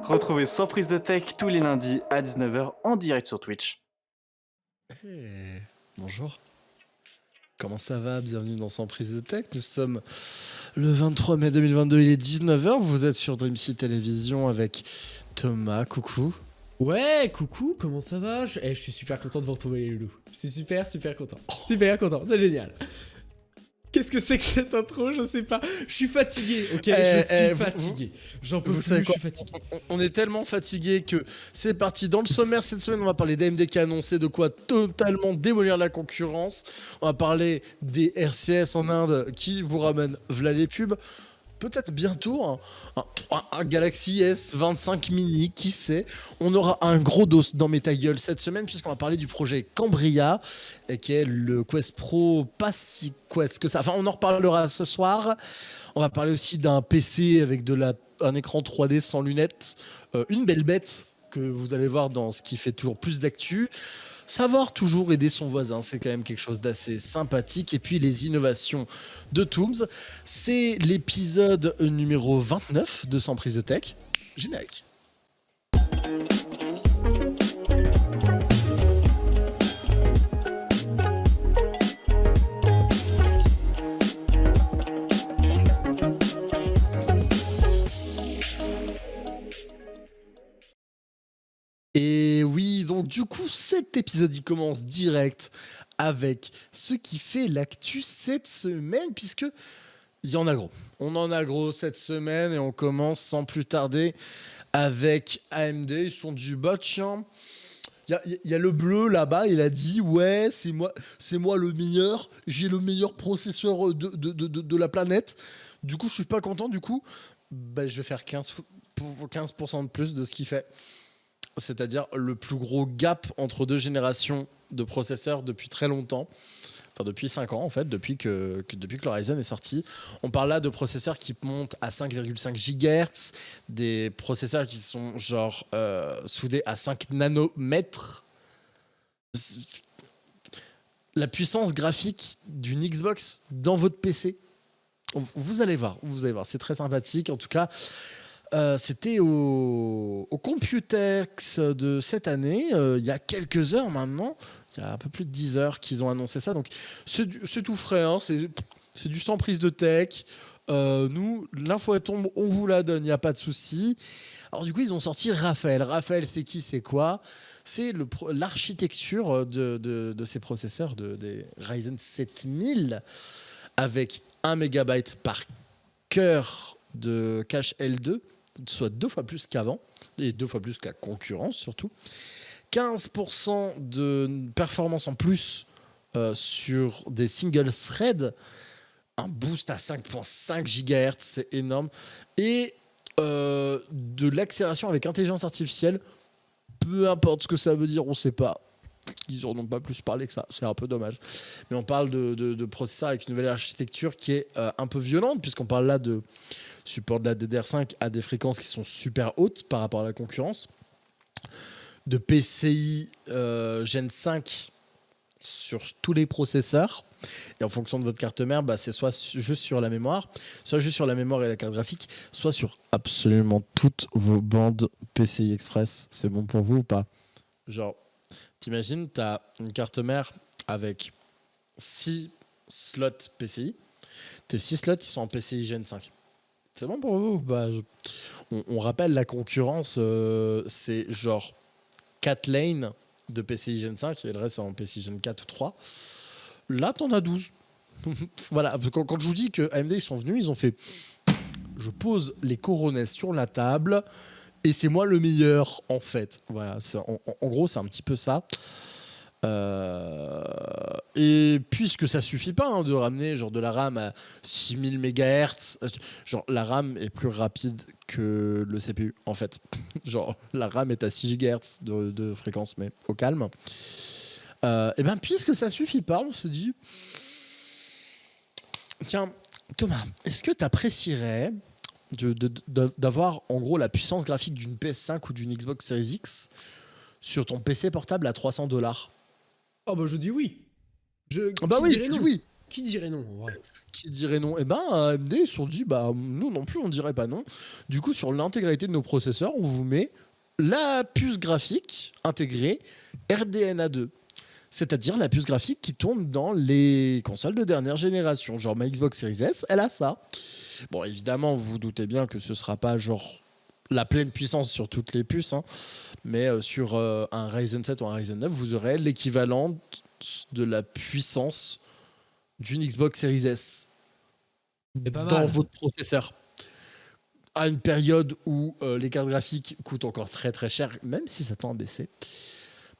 Retrouvez Sans prise de tech tous les lundis à 19h en direct sur Twitch. Hey, bonjour. Comment ça va? Bienvenue dans Sans prise de tech. Nous sommes le 23 mai 2022, il est 19h. Vous êtes sur Dreamsea Télévision avec Thomas. Coucou. Ouais, coucou, comment ça va? Je suis super content de vous retrouver les loulous. Je suis super content. Super content, c'est génial. Qu'est-ce que c'est que cette intro? Je sais pas. Je suis fatigué, ok? Je suis fatigué. J'en peux plus, je suis fatigué. On est tellement fatigué que c'est parti. Dans le sommaire cette semaine, on va parler d'AMD qui a annoncé de quoi totalement démolir la concurrence. On va parler des RCS en Inde qui vous ramènent v'là les pubs. Peut-être bientôt un Galaxy S25 mini, qui sait. On aura un gros dos dans Meta Gueule cette semaine puisqu'on va parler du projet Cambria, qui est le Quest Pro, pas si Quest que ça. Enfin, on en reparlera ce soir. On va parler aussi d'un PC avec un écran 3D sans lunettes. Une belle bête que vous allez voir dans ce qui fait toujours plus d'actu. Savoir toujours aider son voisin, c'est quand même quelque chose d'assez sympathique. Et puis les innovations de Tooms, c'est l'épisode numéro 29 de Sans prise de tech. Générique. Et oui, donc du coup, cet épisode, il commence direct avec ce qui fait l'actu cette semaine, puisque il y en a gros. On en a gros cette semaine et on commence sans plus tarder avec AMD. Ils sont du bas, tiens. Il y a le bleu là-bas, il a dit ouais, c'est moi le meilleur, j'ai le meilleur processeur de la planète. Du coup, je suis pas content, du coup, je vais faire 15% de plus de ce qu'il fait. C'est-à-dire le plus gros gap entre deux générations de processeurs depuis très longtemps. Enfin, depuis 5 ans, en fait, depuis que le Ryzen est sorti. On parle là de processeurs qui montent à 5,5 GHz, des processeurs qui sont genre soudés à 5 nanomètres. La puissance graphique d'une Xbox dans votre PC. Vous allez voir, c'est très sympathique. En tout cas, c'était au Computex de cette année, il y a quelques heures maintenant, il y a un peu plus de 10 heures qu'ils ont annoncé ça. Donc c'est tout frais, hein, c'est du sans prise de tech. Nous, l'info elle tombe, on vous la donne, il n'y a pas de souci. Alors du coup, ils ont sorti Raphaël. Raphaël, c'est qui, c'est quoi? C'est l'architecture de ces processeurs, des Ryzen 7000, avec 1 MB par cœur de cache L2, soit 2 fois plus qu'avant, et 2 fois plus que la concurrence surtout. 15% de performance en plus sur des single threads, un boost à 5,5 GHz, c'est énorme, et de l'accélération avec intelligence artificielle, peu importe ce que ça veut dire, on sait pas. Ils n'en ont pas plus parlé que ça, c'est un peu dommage. Mais on parle de processeurs avec une nouvelle architecture qui est un peu violente, puisqu'on parle là de support de la DDR5 à des fréquences qui sont super hautes par rapport à la concurrence, de PCI Gen 5 sur tous les processeurs, et en fonction de votre carte mère, c'est soit juste sur la mémoire, soit juste sur la mémoire et la carte graphique, soit sur absolument toutes vos bandes PCI Express. C'est bon pour vous ou pas? Genre, t'imagines, t'as une carte mère avec 6 slots PCI, tes 6 slots ils sont en PCI Gen 5. C'est bon pour vous? On rappelle la concurrence, c'est genre 4 lanes de PCI Gen 5 et le reste c'est en PCI Gen 4 ou 3. Là, t'en as 12. Voilà, quand je vous dis que AMD ils sont venus, ils ont fait je pose les coronets sur la table et c'est moi le meilleur en fait. Voilà, en gros, c'est un petit peu ça. Et puisque ça suffit pas de ramener genre de la RAM à 6000 MHz, genre la RAM est plus rapide que le CPU en fait. Genre la RAM est à 6 GHz de fréquence, mais au calme. Et puisque ça suffit pas, on se dit tiens Thomas, est-ce que tu apprécierais d'avoir en gros la puissance graphique d'une PS5 ou d'une Xbox Series X sur ton PC portable à $300? Oh je dis oui. Oui, tu dis oui. Qui dirait non, en vrai? Qui dirait non? Eh ben, AMD, ils se sont dit, bah, nous non plus, on dirait pas non. Du coup, sur l'intégralité de nos processeurs, on vous met la puce graphique intégrée RDNA2. C'est-à-dire la puce graphique qui tourne dans les consoles de dernière génération. Genre ma Xbox Series S, elle a ça. Bon, évidemment, vous vous doutez bien que ce sera pas genre la pleine puissance sur toutes les puces, hein, mais sur un Ryzen 7 ou un Ryzen 9, vous aurez l'équivalent de la puissance d'une Xbox Series S C'est pas dans mal. votre processeur. À une période où les cartes graphiques coûtent encore très très cher, même si ça tend à baisser,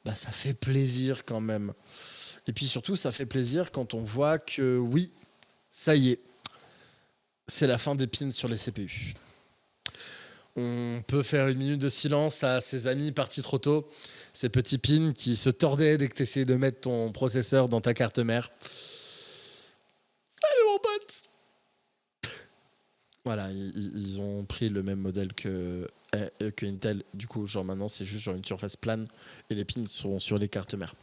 bah, ça fait plaisir quand même. Et puis surtout, ça fait plaisir quand on voit que oui, ça y est, c'est la fin des pins sur les CPU. On peut faire une minute de silence à ses amis partis trop tôt, ces petits pins qui se tordaient dès que tu essayais de mettre ton processeur dans ta carte mère. Salut mon pote! Voilà, ils ont pris le même modèle que Intel. Du coup, genre maintenant, c'est juste sur une surface plane et les pins sont sur les cartes mères.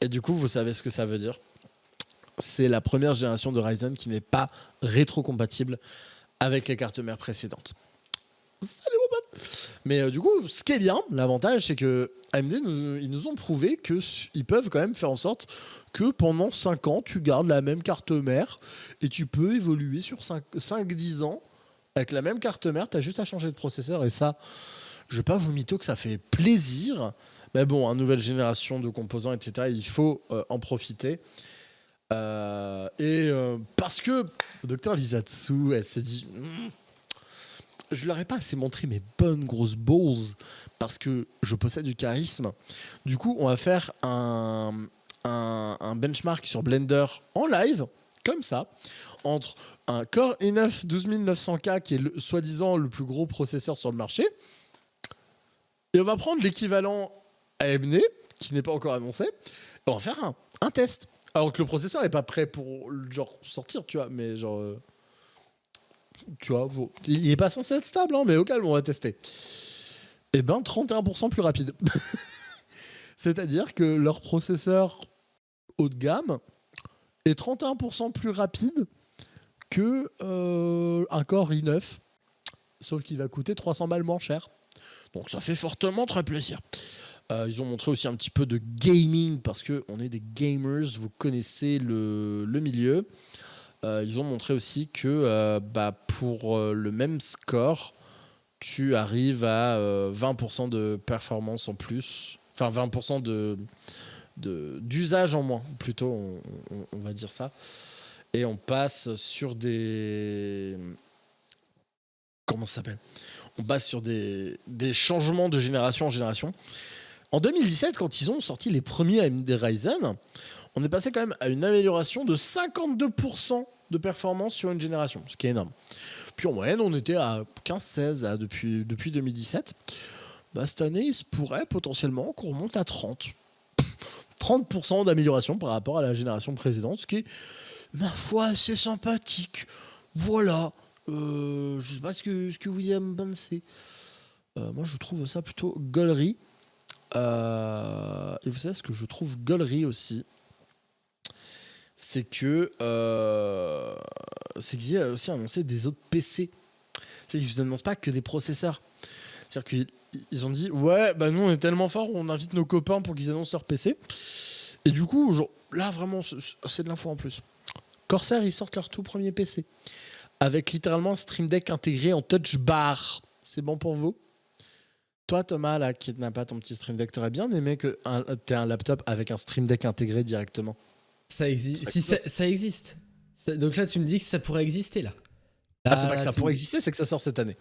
Et du coup, vous savez ce que ça veut dire. C'est la première génération de Ryzen qui n'est pas rétrocompatible avec les cartes mères précédentes. Salut mon pote! Mais du coup, ce qui est bien, l'avantage, c'est que AMD, ils nous ont prouvé qu'ils peuvent quand même faire en sorte que pendant 5 ans, tu gardes la même carte mère et tu peux évoluer sur 5-10 ans avec la même carte mère. Tu as juste à changer de processeur et ça, je vais pas vous mytho que ça fait plaisir. Mais bon, une nouvelle génération de composants, etc., il faut en profiter. Parce que Dr Lizatsu, elle s'est dit... Je leur ai pas assez montré mes bonnes grosses balls parce que je possède du charisme. Du coup, on va faire un benchmark sur Blender en live, comme ça, entre un Core i9 12900K qui est soi-disant le plus gros processeur sur le marché. Et on va prendre l'équivalent AMD, qui n'est pas encore annoncé, et on va faire un test. Alors que le processeur n'est pas prêt pour genre sortir, tu vois, mais genre... tu vois, bon, il n'est pas censé être stable, hein, mais au calme, on va tester. Eh ben, 31% plus rapide. C'est-à-dire que leur processeur haut de gamme est 31% plus rapide que un Core i9, sauf qu'il va coûter 300 balles moins cher. Donc ça fait fortement très plaisir. Ils ont montré aussi un petit peu de gaming, parce qu'on est des gamers, vous connaissez le milieu. Ils ont montré aussi que pour le même score, tu arrives à 20% de performance en plus. Enfin, 20% d'usage en moins, plutôt, on va dire ça. Et on passe sur des... Comment ça s'appelle ? On passe sur des changements de génération en génération. En 2017, quand ils ont sorti les premiers AMD Ryzen, on est passé quand même à une amélioration de 52% de performance sur une génération, ce qui est énorme. Puis en moyenne, on était à 15-16 depuis 2017. Cette année, il se pourrait potentiellement qu'on remonte à 30. 30% d'amélioration par rapport à la génération précédente, ce qui est, ma foi, assez sympathique. Voilà. Je ne sais pas ce que vous en pensez. Moi, je trouve ça plutôt gaulerie. Et vous savez ce que je trouve gaulerie aussi, c'est que qu'ils aient aussi annoncé des autres PC. C'est qu'ils ne vous annoncent pas que des processeurs. C'est-à-dire qu'ils ont dit ouais, nous on est tellement forts, on invite nos copains pour qu'ils annoncent leur PC. Et du coup, genre, là vraiment, c'est de l'info en plus. Corsair, ils sortent leur tout premier PC avec littéralement un Stream Deck intégré en touch bar. C'est bon pour vous? Toi, Thomas, là, qui n'a pas ton petit Stream Deck, t'aurais bien aimé que t'aies un laptop avec un Stream Deck intégré directement? Ça existe. Si ça existe. Donc là, tu me dis que ça pourrait exister, là. C'est pas que ça pourrait exister, c'est que ça sort cette année.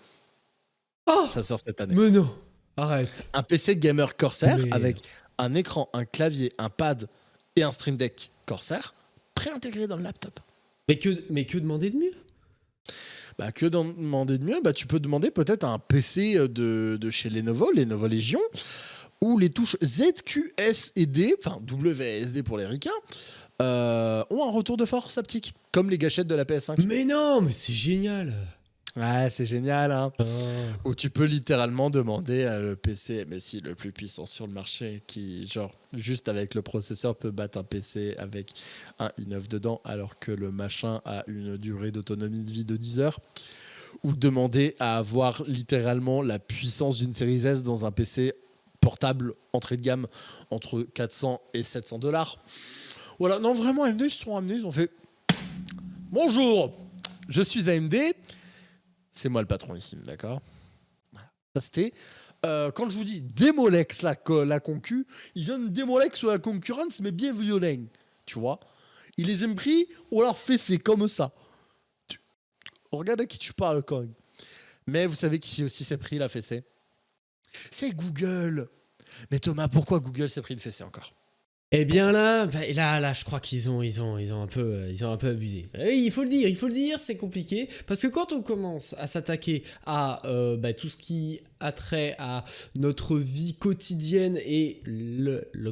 Oh, ça sort cette année. Mais non, arrête. Un PC gamer Corsair avec un écran, un clavier, un pad et un Stream Deck Corsair pré-intégré dans le laptop. Mais que demander de mieux? Que demander de mieux? Tu peux demander peut-être un PC de chez Lenovo Legion, où les touches ZQS et D, enfin WSD pour les ricains, ont un retour de force haptique, comme les gâchettes de la PS5. Mais non, mais c'est génial. Ouais, c'est génial, hein. Ah. Où tu peux littéralement demander à le PC MSI le plus puissant sur le marché, qui, genre, juste avec le processeur, peut battre un PC avec un i9 dedans, alors que le machin a une durée d'autonomie de vie de 10 heures. Ou demander à avoir littéralement la puissance d'une série S dans un PC portable entrée de gamme entre 400 et 700 $. Voilà, non, vraiment, AMD, ils se sont amenés, ils ont fait bonjour, je suis AMD, c'est moi le patron ici, d'accord. Voilà. Ça c'était. Quand je vous dis Démolex, la concu, ils viennent de Démolex sur la concurrence, mais bien violent, tu vois. Ils les ont pris, on leur fait c'est comme ça. Regarde à qui tu parles, quand même. Mais vous savez qui aussi s'est pris la fessée? C'est Google. Mais Thomas, pourquoi Google s'est pris une fessée encore? Eh bien là, là, je crois qu'ils ont un peu abusé. Et il faut le dire, c'est compliqué parce que quand on commence à s'attaquer à tout ce qui a trait à notre vie quotidienne et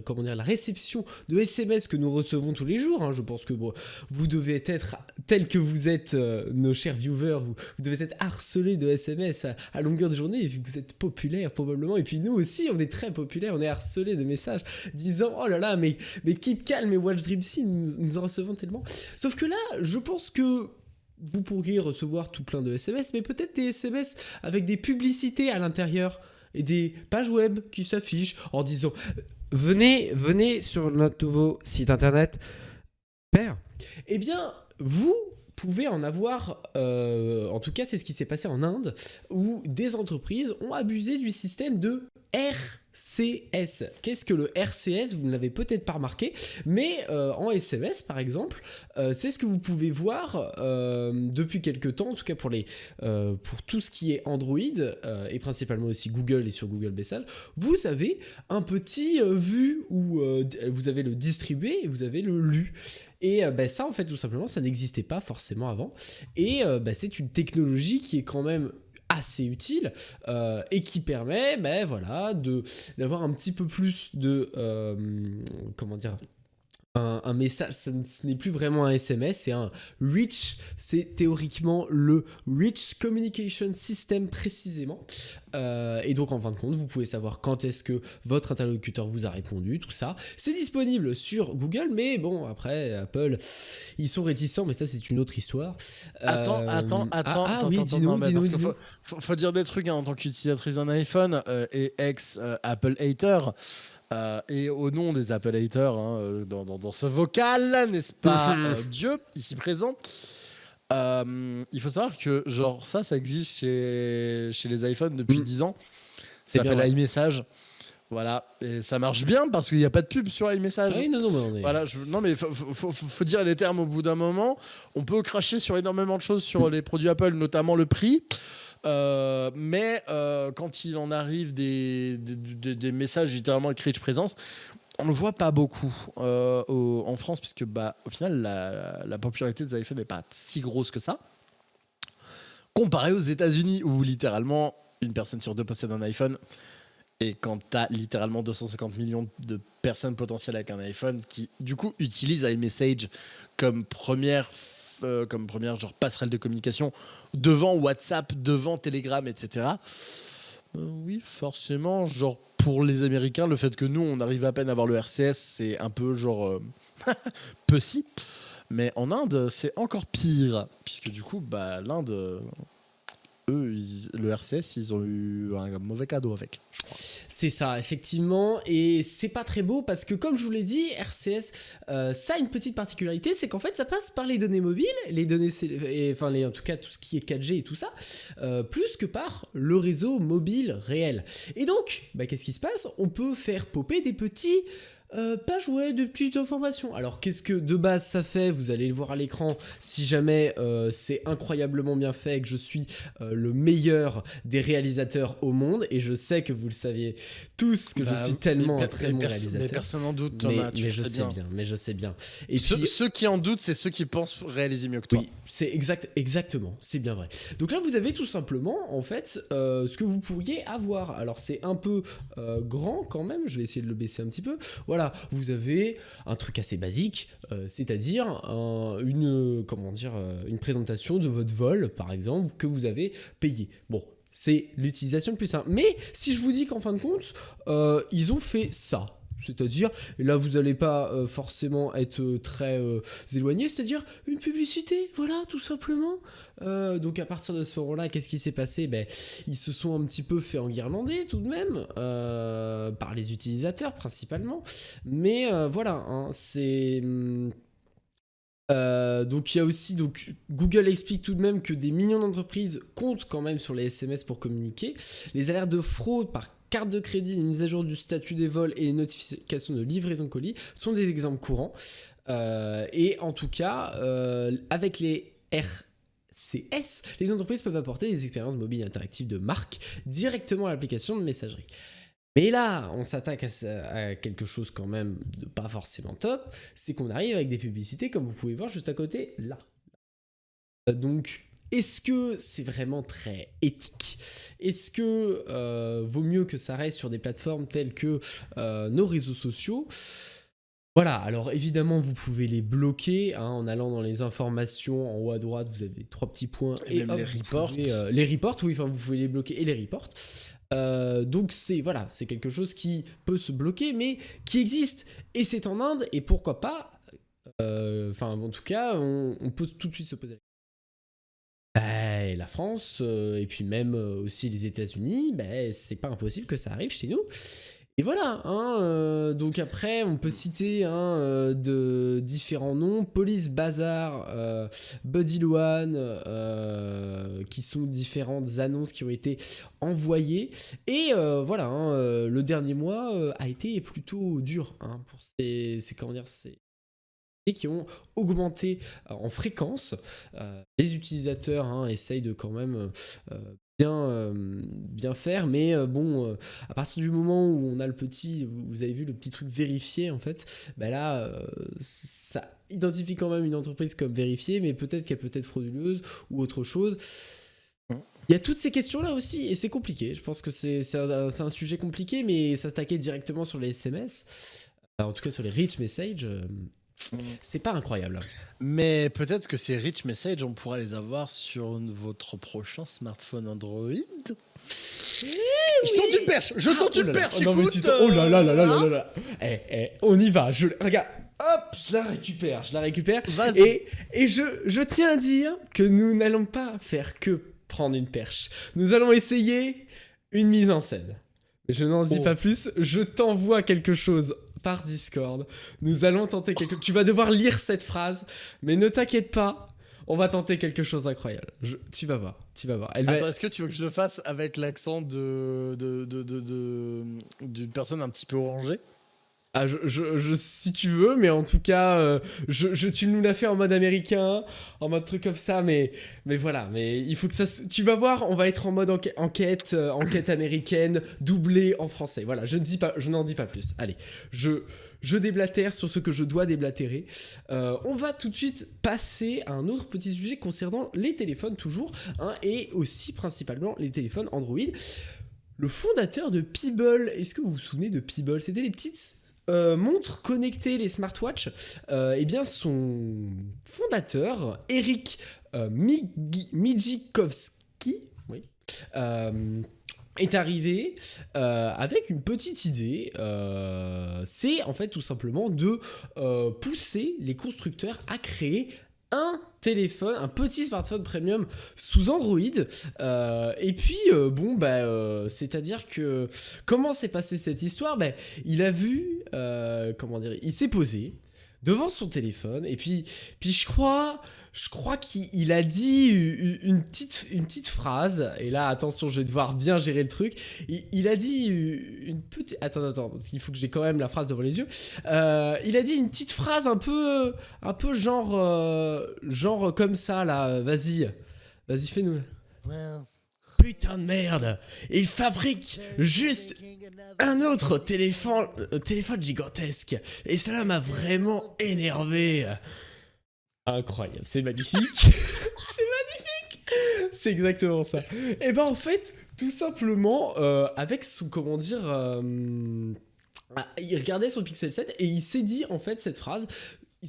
comment dire, la réception de SMS que nous recevons tous les jours, hein, je pense que vous devez être tels que vous êtes, nos chers viewers, vous devez être harcelés de SMS à longueur de journée vu que vous êtes populaires probablement. Et puis nous aussi, on est très populaires, on est harcelés de messages disant oh là là, mais keep calm et watch Dreamsy, nous en recevons tellement. Sauf que là, je pense que vous pourriez recevoir tout plein de SMS, mais peut-être des SMS avec des publicités à l'intérieur et des pages web qui s'affichent en disant venez sur notre nouveau site internet. Père. Eh bien, vous pouvez en avoir, en tout cas c'est ce qui s'est passé en Inde, où des entreprises ont abusé du système de RCS. Qu'est-ce que le RCS? Vous ne l'avez peut-être pas remarqué, mais en SMS par exemple, c'est ce que vous pouvez voir depuis quelques temps, en tout cas pour tout ce qui est Android, et principalement aussi Google et sur Google Message, vous avez un petit vu où vous avez le distribué et vous avez le lu. Et ça en fait tout simplement ça n'existait pas forcément avant, et c'est une technologie qui est quand même assez utile et qui permet d'avoir un petit peu plus de comment dire, un message. Ce n'est plus vraiment un SMS, c'est un Rich, c'est théoriquement le Rich Communication System précisément, et donc en fin de compte vous pouvez savoir quand est-ce que votre interlocuteur vous a répondu, tout ça. C'est disponible sur Google, mais bon après Apple ils sont réticents, mais ça c'est une autre histoire. Attends, Oui, dis-nous. Faut dire des trucs, hein, en tant qu'utilisatrice d'un iPhone et ex Apple hater. Et au nom des Apple haters, hein, dans ce vocal, n'est-ce pas, Dieu, ici présent, il faut savoir que genre ça existe chez les iPhones depuis 10 ans. Ça s'appelle iMessage. Voilà, et ça marche bien parce qu'il n'y a pas de pub sur iMessage. Oui, non, voilà, non mais faut dire les termes au bout d'un moment. On peut cracher sur énormément de choses sur les produits Apple, notamment le prix. Mais quand il en arrive des messages littéralement écrits de présence, on ne le voit pas beaucoup en France, puisque au final la popularité des iPhones n'est pas si grosse que ça, comparé aux États-Unis où littéralement une personne sur deux possède un iPhone. Et quand tu as littéralement 250 millions de personnes potentielles avec un iPhone qui du coup utilisent iMessage comme première genre passerelle de communication devant WhatsApp, devant Telegram, etc. Oui, forcément, genre pour les Américains, le fait que nous on arrive à peine à avoir le RCS, c'est un peu genre petit. Mais en Inde, c'est encore pire, puisque du coup, l'Inde, eux, le RCS, ils ont eu un mauvais cadeau avec, je crois. C'est ça, effectivement, et c'est pas très beau parce que, comme je vous l'ai dit, RCS, ça a une petite particularité, c'est qu'en fait, ça passe par les données mobiles, les données, en tout cas, tout ce qui est 4G et tout ça, plus que par le réseau mobile réel. Et donc, qu'est-ce qui se passe? On peut faire popper des petits pages web, de petites informations. Alors qu'est-ce que de base ça fait? Vous allez le voir à l'écran si jamais c'est incroyablement bien fait et que je suis le meilleur des réalisateurs au monde, et je sais que vous le saviez tous que je suis tellement un très bon réalisateur. Mais personne n'en doute, Thomas, mais je sais bien. Et puis, ceux qui en doutent, c'est ceux qui pensent réaliser mieux que toi. Oui, c'est exactement, c'est bien vrai. Donc là vous avez tout simplement en fait ce que vous pourriez avoir. Alors c'est un peu grand quand même, je vais essayer de le baisser un petit peu. Voilà. voilà, vous avez un truc assez basique, c'est-à-dire une présentation de votre vol, par exemple, que vous avez payé. Bon, c'est l'utilisation le plus simple. Mais si je vous dis qu'en fin de compte, ils ont fait ça. C'est-à-dire, et là vous n'allez pas forcément être très éloigné, c'est-à-dire une publicité, voilà, tout simplement. Donc à partir de ce moment-là, qu'est-ce qui s'est passé ? Ils se sont un petit peu fait enguirlander tout de même, par les utilisateurs principalement. Mais voilà, hein, c'est... donc il y a aussi Google explique tout de même que des millions d'entreprises comptent quand même sur les SMS pour communiquer. Les alertes de fraude par carte de crédit, les mises à jour du statut des vols et les notifications de livraison colis sont des exemples courants. Et en tout cas, avec les RCS, les entreprises peuvent apporter des expériences mobiles interactives de marque directement à l'application de messagerie. Mais là, on s'attaque à quelque chose quand même de pas forcément top, c'est qu'on arrive avec des publicités comme vous pouvez voir juste à côté, là. Donc, est-ce que c'est vraiment très éthique ? Est-ce que vaut mieux que ça reste sur des plateformes telles que nos réseaux sociaux ? Voilà, alors évidemment, vous pouvez les bloquer hein, en allant dans les informations, en haut à droite, vous avez 3 petits points. Et même hop, les reports. les reports, oui, enfin, vous pouvez les bloquer et les reports. Donc c'est quelque chose qui peut se bloquer mais qui existe et c'est en Inde et pourquoi pas en tout cas on peut tout de suite se poser la France et puis même aussi les États-Unis, c'est pas impossible que ça arrive chez nous. Et voilà, hein, donc après on peut citer de différents noms, Police Bazar, Buddy One, qui sont différentes annonces qui ont été envoyées. Et voilà, hein, le dernier mois a été plutôt dur hein, pour ces qui ont augmenté en fréquence. Les utilisateurs essayent de quand même bien faire, mais à partir du moment où on a vous avez vu le petit truc vérifié en fait, là ça identifie quand même une entreprise comme vérifiée, mais peut-être qu'elle peut être frauduleuse ou autre chose. Il y a toutes ces questions-là aussi, et c'est compliqué. Je pense que c'est un sujet compliqué, mais s'attaquer directement sur les SMS, en tout cas sur les rich messages, c'est pas incroyable. Mais peut-être que ces rich messages, on pourra les avoir sur votre prochain smartphone Android. Je tente une perche. Non, mais oh là là là là là là. On y va. Regarde. Hop, je la récupère. Vas-y. Et je tiens à dire que nous n'allons pas faire que prendre une perche. Nous allons essayer une mise en scène. Je n'en dis pas plus. Je t'envoie quelque chose par Discord. Nous allons tenter quelque chose. Tu vas devoir lire cette phrase, mais ne t'inquiète pas. On va tenter quelque chose d'incroyable. Tu vas voir. Attends, est-ce que tu veux que je le fasse avec l'accent d'une personne un petit peu orangée ? Si tu veux, mais en tout cas, tu nous l'as fait en mode américain, en mode truc comme ça, mais voilà, mais il faut que ça... Tu vas voir, on va être en mode enquête américaine, doublée en français. Voilà, je n'en dis pas plus. Allez, je déblatère sur ce que je dois déblatérer. On va tout de suite passer à un autre petit sujet concernant les téléphones toujours, et aussi principalement les téléphones Android. Le fondateur de Peeble, est-ce que vous vous souvenez de Peeble ? C'était les petites... montres connectées, les smartwatches, son fondateur, Eric Mijikowski, est arrivé avec une petite idée. C'est en fait tout simplement de pousser les constructeurs à créer un petit smartphone premium sous Android. Et puis, c'est-à-dire que comment s'est passée cette histoire ? Il a vu, il s'est posé devant son téléphone et puis je crois qu'il a dit une petite phrase, et là attention, je vais devoir bien gérer le truc. Il a dit une petite... Attends, parce qu'il faut que j'ai quand même la phrase devant les yeux. Il a dit une petite phrase un peu genre comme ça là. Vas-y, fais-nous. Putain de merde, il fabrique juste un autre téléphone gigantesque, et cela m'a vraiment énervé. Incroyable, c'est magnifique. C'est exactement ça. Et en fait, tout simplement, avec son il regardait son Pixel 7 et il s'est dit en fait cette phrase.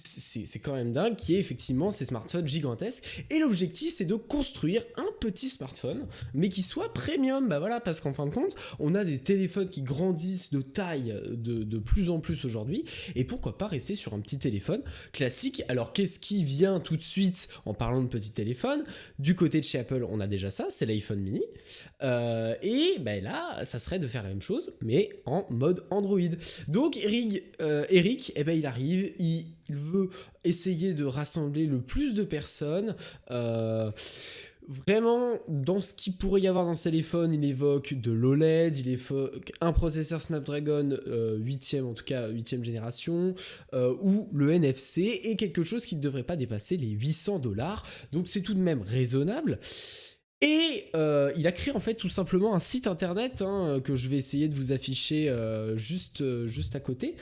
C'est quand même dingue qui est effectivement ces smartphones gigantesques et l'objectif c'est de construire un petit smartphone mais qui soit premium, bah voilà, parce qu'en fin de compte on a des téléphones qui grandissent de taille de plus en plus aujourd'hui et pourquoi pas rester sur un petit téléphone classique. Alors qu'est-ce qui vient tout de suite en parlant de petit téléphone? Du côté de chez Apple on a déjà ça, c'est l'iPhone mini et bah là ça serait de faire la même chose mais en mode Android. Donc Eric eh ben, il arrive, il veut essayer de rassembler le plus de personnes. Vraiment, dans ce qu'il pourrait y avoir dans ce téléphone, il évoque de l'OLED, il évoque un processeur Snapdragon 8e, en tout cas 8e génération, ou le NFC, et quelque chose qui ne devrait pas dépasser les $800. Donc c'est tout de même raisonnable. Et il a créé en fait tout simplement un site internet que je vais essayer de vous afficher juste à côté.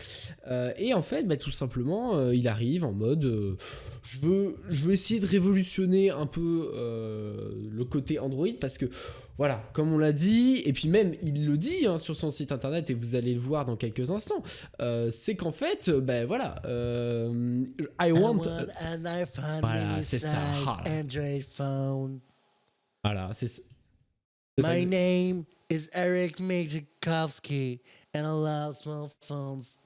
Et en fait, tout simplement, il arrive en mode je veux essayer de révolutionner un peu le côté Android parce que voilà, comme on l'a dit, et puis même il le dit sur son site internet et vous allez le voir dans quelques instants, c'est qu'en fait, voilà, I want an iPhone voilà, c'est ça. Android phone. Voilà, c'est ça. My name is Eric Majakowski and I love small phones.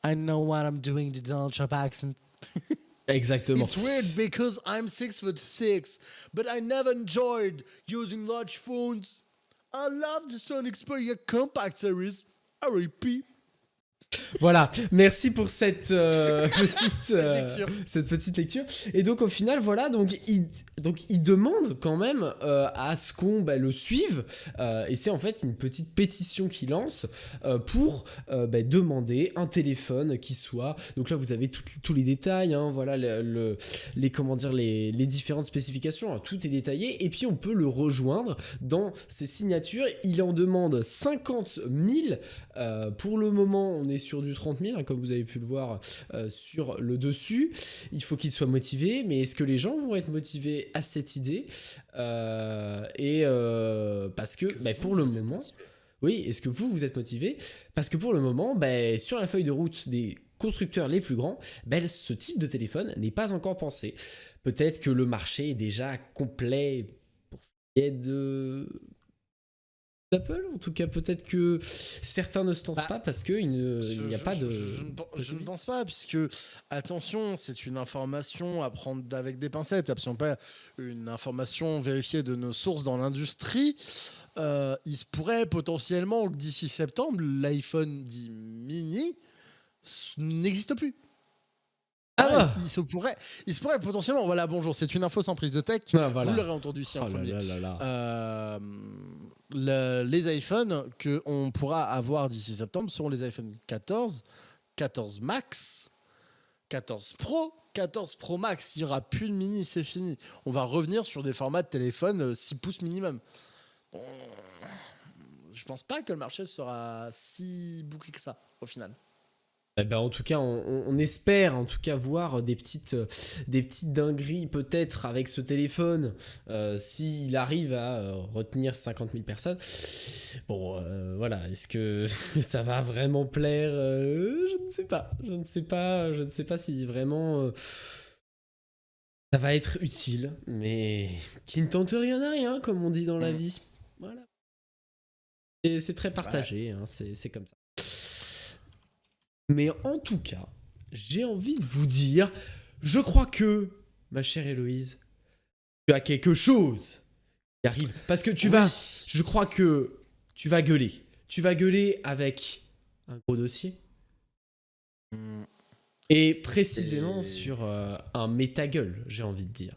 I know what I'm doing to Donald Trump accent. Exactement. It's weird because I'm 6'6", but I never enjoyed using large phones. I love the Sony Xperia Compact Series. RIP. Voilà, merci pour cette petite lecture. Et donc au final, voilà, donc il demande quand même à ce qu'on le suive. Et c'est en fait une petite pétition qu'il lance pour demander un téléphone qui soit. Donc là, vous avez tous les détails, voilà les différentes spécifications, tout est détaillé. Et puis on peut le rejoindre dans ses signatures. Il en demande 50 000. Pour le moment, on est sur du 30 000, comme vous avez pu le voir sur le dessus. Il faut qu'il soit motivé, mais est-ce que les gens vont être motivés à cette idée parce que pour le moment, oui, est-ce que vous êtes motivés? Parce que pour le moment, sur la feuille de route des constructeurs les plus grands, ce type de téléphone n'est pas encore pensé. Peut-être que le marché est déjà complet pour ce qui est d'Apple, en tout cas peut-être que certains ne se lancent pas parce qu'il n'y a pas de... Je ne pense pas, puisque, attention, c'est une information à prendre avec des pincettes, absolument pas une information vérifiée de nos sources dans l'industrie. Il se pourrait potentiellement que d'ici septembre, l'iPhone dit mini n'existe plus. Il se pourrait potentiellement. Voilà, bonjour, c'est une info sans prise de tech. Vous l'aurez entendu ici en premier. Les iPhones qu'on pourra avoir d'ici septembre seront les iPhone 14, 14 Max, 14 Pro, 14 Pro Max. Il n'y aura plus de mini, c'est fini. On va revenir sur des formats de téléphone 6 pouces minimum. Je pense pas que le marché sera si bouclé que ça au final. En tout cas, on espère en tout cas voir des petites dingueries peut-être avec ce téléphone s'il arrive à retenir 50 000 personnes. Bon, voilà, est-ce que ça va vraiment plaire? Je ne sais pas. Je ne sais pas si vraiment ça va être utile, mais qui ne tente rien à rien, comme on dit dans la vie. Voilà. Et c'est très partagé, c'est comme ça. Mais en tout cas, j'ai envie de vous dire, je crois que, ma chère Héloïse, tu as quelque chose qui arrive. Parce que je crois que tu vas gueuler. Tu vas gueuler avec un gros dossier. Et précisément sur un méta-gueule, j'ai envie de dire.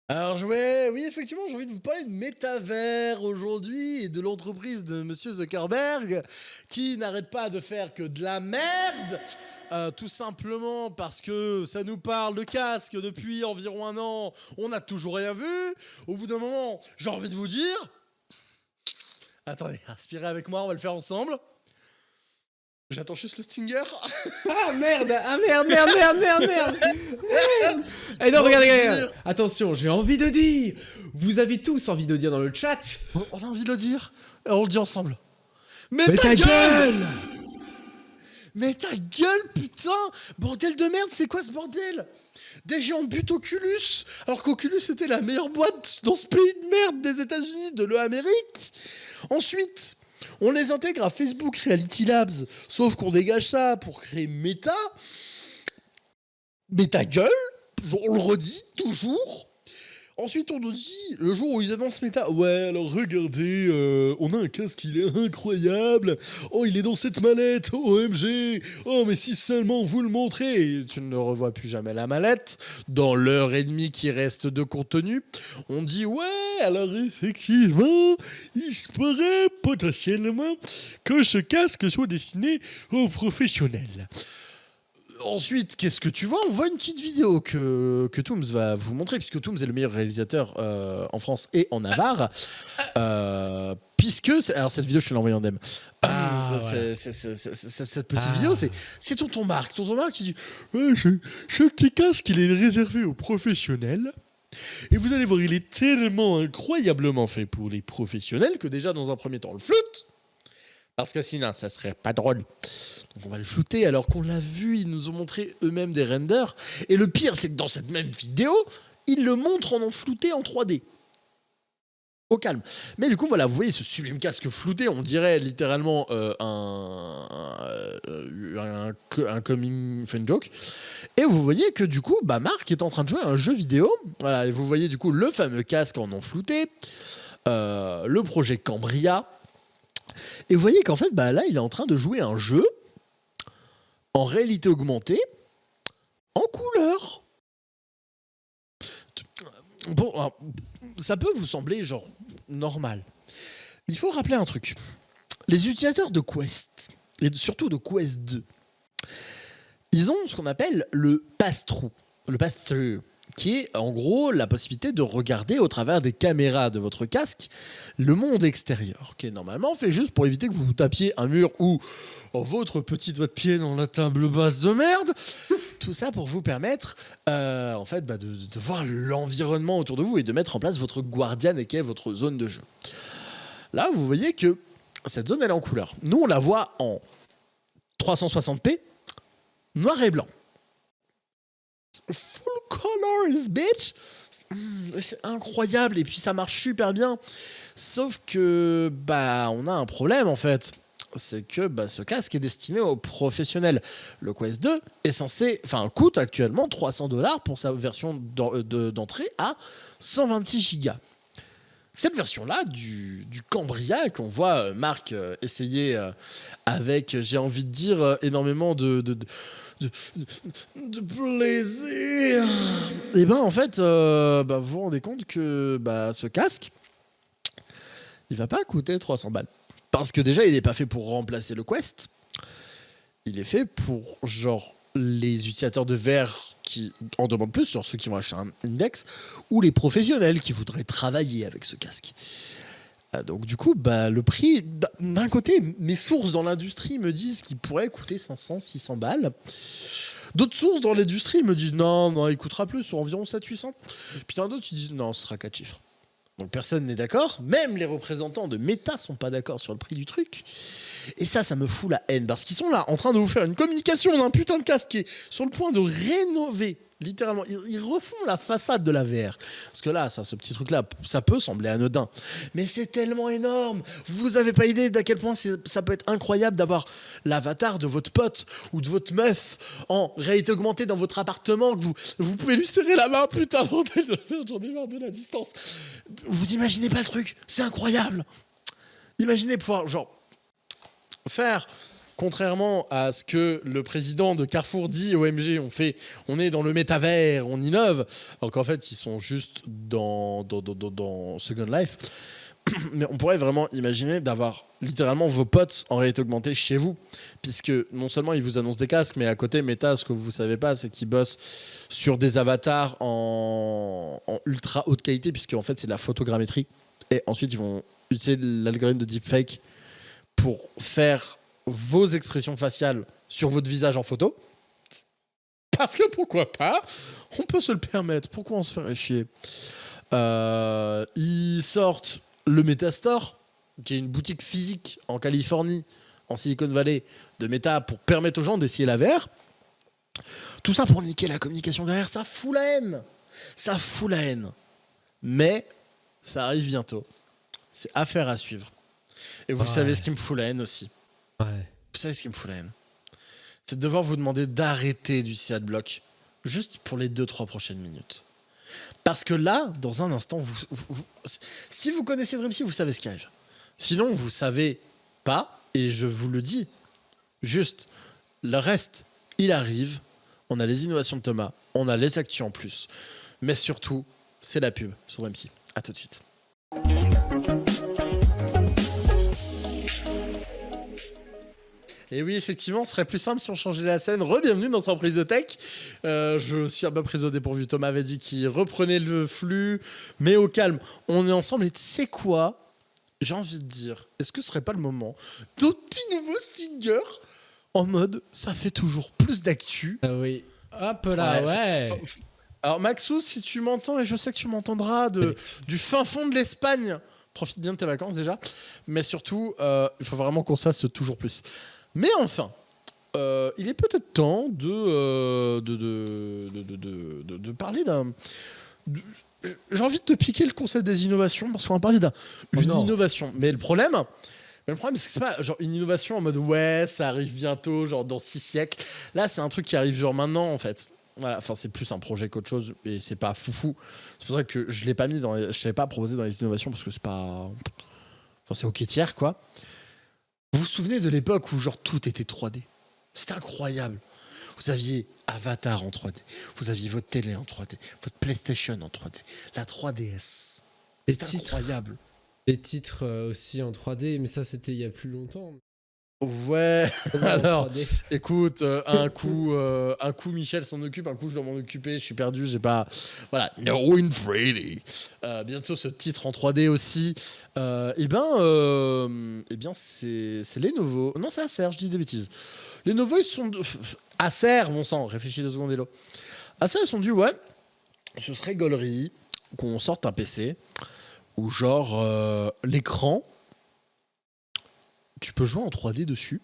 Alors oui, effectivement, j'ai envie de vous parler de métavers aujourd'hui et de l'entreprise de Monsieur Zuckerberg qui n'arrête pas de faire que de la merde, tout simplement parce que ça nous parle de casque depuis environ 1 an, on n'a toujours rien vu. Au bout d'un moment, j'ai envie de vous dire... Attendez, inspirez avec moi, on va le faire ensemble. J'attends juste le stinger. Ah merde. Eh non, regardez. Attention, j'ai envie de dire. Vous avez tous envie de dire dans le chat. On a envie de le dire. On le dit ensemble. Mais ta gueule. Mais ta gueule, putain! Bordel de merde, c'est quoi ce bordel? Des géants butent Oculus, alors qu'Oculus était la meilleure boîte dans ce pays de merde des États-Unis, de l'Amérique. Ensuite, on les intègre à Facebook Reality Labs, sauf qu'on dégage ça pour créer Meta. Mais ta gueule, on le redit toujours. Ensuite, on nous dit, le jour où ils annoncent Meta, ouais, alors regardez, on a un casque, il est incroyable. Oh, il est dans cette mallette, OMG. Oh, mais si seulement vous le montrez. Et tu ne revois plus jamais la mallette. Dans l'heure et demie qui reste de contenu, on dit, ouais, alors effectivement, il se pourrait potentiellement que ce casque soit destiné aux professionnels. Ensuite, qu'est-ce que tu vois? On voit une petite vidéo que Tooms va vous montrer, puisque Tooms est le meilleur réalisateur en France et en Navarre. Alors cette vidéo, je te l'ai envoyée en DM. Cette petite vidéo, c'est Tonton Marc. Tonton Marc qui dit ouais, ce petit casque, il est réservé aux professionnels. Et vous allez voir, il est tellement incroyablement fait pour les professionnels que déjà, dans un premier temps, on le floute. Parce que sinon, ça serait pas drôle. Donc on va le flouter alors qu'on l'a vu, ils nous ont montré eux-mêmes des renders. Et le pire, c'est que dans cette même vidéo, ils le montrent en flouté en 3D. Au calme. Mais du coup, voilà, vous voyez ce sublime casque flouté, on dirait littéralement un coming fun joke. Et vous voyez que du coup, Marc est en train de jouer à un jeu vidéo. Voilà, et vous voyez du coup le fameux casque en flouté, le projet Cambria. Et vous voyez qu'en fait, là, il est en train de jouer un jeu en réalité augmentée, en couleur. Bon, alors, ça peut vous sembler genre normal. Il faut rappeler un truc. Les utilisateurs de Quest, et surtout de Quest 2, ils ont ce qu'on appelle le pass-through. Le pass-through, qui est en gros la possibilité de regarder au travers des caméras de votre casque le monde extérieur, qui est normalement fait juste pour éviter que vous tapiez un mur ou votre petit doigt de pied dans la table basse de merde. Tout ça pour vous permettre de voir l'environnement autour de vous et de mettre en place votre guardian qui est votre zone de jeu. Là, vous voyez que cette zone, elle est en couleur. Nous, on la voit en 360p, noir et blanc. Full colors, bitch! C'est incroyable et puis ça marche super bien. Sauf que on a un problème en fait. C'est que ce casque est destiné aux professionnels. Le Quest 2 coûte actuellement $300 pour sa version d'entrée à 126 Go. Cette version-là du Cambria qu'on voit Marc essayer avec, j'ai envie de dire, énormément de plaisir. Et en fait, vous vous rendez compte que ce casque, il va pas coûter 300 balles. Parce que déjà, il n'est pas fait pour remplacer le Quest. Il est fait pour, les utilisateurs de VR qui en demandent plus, sur ceux qui vont acheter un Index, ou les professionnels qui voudraient travailler avec ce casque. Donc du coup, le prix, d'un côté, mes sources dans l'industrie me disent qu'il pourrait coûter 500, 600 balles. D'autres sources dans l'industrie me disent non, il coûtera plus, sur environ 700-800. Puis il y en a d'autres qui disent non, ce sera 4 chiffres. Donc personne n'est d'accord, même les représentants de Meta sont pas d'accord sur le prix du truc. Et ça me fout la haine, parce qu'ils sont là en train de vous faire une communication d'un putain de casque qui est sur le point de rénover, littéralement. Ils refont la façade de la VR. Parce que là, ce petit truc-là, ça peut sembler anodin, mais c'est tellement énorme. Vous avez pas idée d'à quel point ça peut être incroyable d'avoir l'avatar de votre pote ou de votre meuf en réalité augmentée dans votre appartement, que vous pouvez lui serrer la main, putain, bordel de merde, j'en ai marre de la distance. Vous imaginez pas le truc, c'est incroyable. Imaginez pouvoir, faire, contrairement à ce que le président de Carrefour dit, OMG, on est dans le métavers, on innove, alors qu'en fait, ils sont juste dans Second Life. Mais on pourrait vraiment imaginer d'avoir littéralement vos potes en réalité augmentée chez vous, puisque non seulement ils vous annoncent des casques, mais à côté, Meta, ce que vous savez pas, c'est qu'ils bossent sur des avatars en ultra haute qualité, puisque en fait, c'est de la photogrammétrie. Et ensuite, ils vont utiliser l'algorithme de deepfake pour faire vos expressions faciales sur votre visage en photo. Parce que pourquoi pas? On peut se le permettre. Pourquoi on se ferait chier? Ils sortent le Metastore, qui est une boutique physique en Californie en Silicon Valley de Meta pour permettre aux gens d'essayer la VR. Tout ça pour niquer la communication derrière, ça fout la haine. Ça fout la haine. Mais ça arrive bientôt. C'est affaire à suivre. Et vous savez ce qui me fout la haine aussi. Ouais. Vous savez ce qui me fout la haine. C'est de devoir vous demander d'arrêter d'utiliser Adblock juste pour les 2-3 prochaines minutes. Parce que là, dans un instant, si vous connaissez Dreamsy, vous savez ce qui arrive. Sinon, vous savez pas, et je vous le dis, juste, le reste, il arrive. On a les innovations de Thomas, on a les actus en plus. Mais surtout, c'est la pub sur Dreamsy. À tout de suite. Et oui, effectivement, ce serait plus simple si on changeait la scène. Re-bienvenue dans Surprise de Tech. Je suis un peu pris au dépourvu. Thomas avait dit qu'il reprenait le flux, mais au calme. On est ensemble et tu sais quoi ? J'ai envie de dire, est-ce que ce serait pas le moment d'un petit nouveau stinger en mode ça fait toujours plus d'actu. Ah oui. Hop là, ouais. Alors Maxou, si tu m'entends, et je sais que tu m'entendras du fin fond de l'Espagne, profite bien de tes vacances déjà, mais surtout, il faut vraiment qu'on se fasse toujours plus. Mais enfin, il est peut-être temps de parler d'un... J'ai envie de te piquer le concept des innovations, parce qu'on va parler d'une innovation. Mais le problème, c'est que c'est pas genre une innovation en mode ouais, ça arrive bientôt, genre dans 6 siècles. Là, c'est un truc qui arrive genre maintenant, en fait. Voilà, enfin, c'est plus un projet qu'autre chose, et c'est pas foufou. C'est pour ça que je l'ai pas mis je l'ai pas proposé dans les innovations, parce que c'est pas... Enfin, c'est ok tiers, quoi. Vous vous souvenez de l'époque où genre tout était 3D ? C'était incroyable. Vous aviez Avatar en 3D, vous aviez votre télé en 3D, votre PlayStation en 3D, la 3DS. C'était incroyable. Les titres aussi en 3D, mais ça c'était il y a plus longtemps. Ouais, alors, écoute, un coup Michel s'en occupe, un coup je dois m'en occuper, je suis perdu, j'ai pas... Voilà, No in 3D. Bientôt ce titre en 3D aussi. Eh bien, c'est Lenovo. Non, c'est Acer, je dis des bêtises. Lenovo, ils sont... Acer, mon sang, réfléchis 2 secondes, Hello. Acer, ils sont dit, ouais, ce serait gaulerie qu'on sorte un PC où genre l'écran... Tu peux jouer en 3D dessus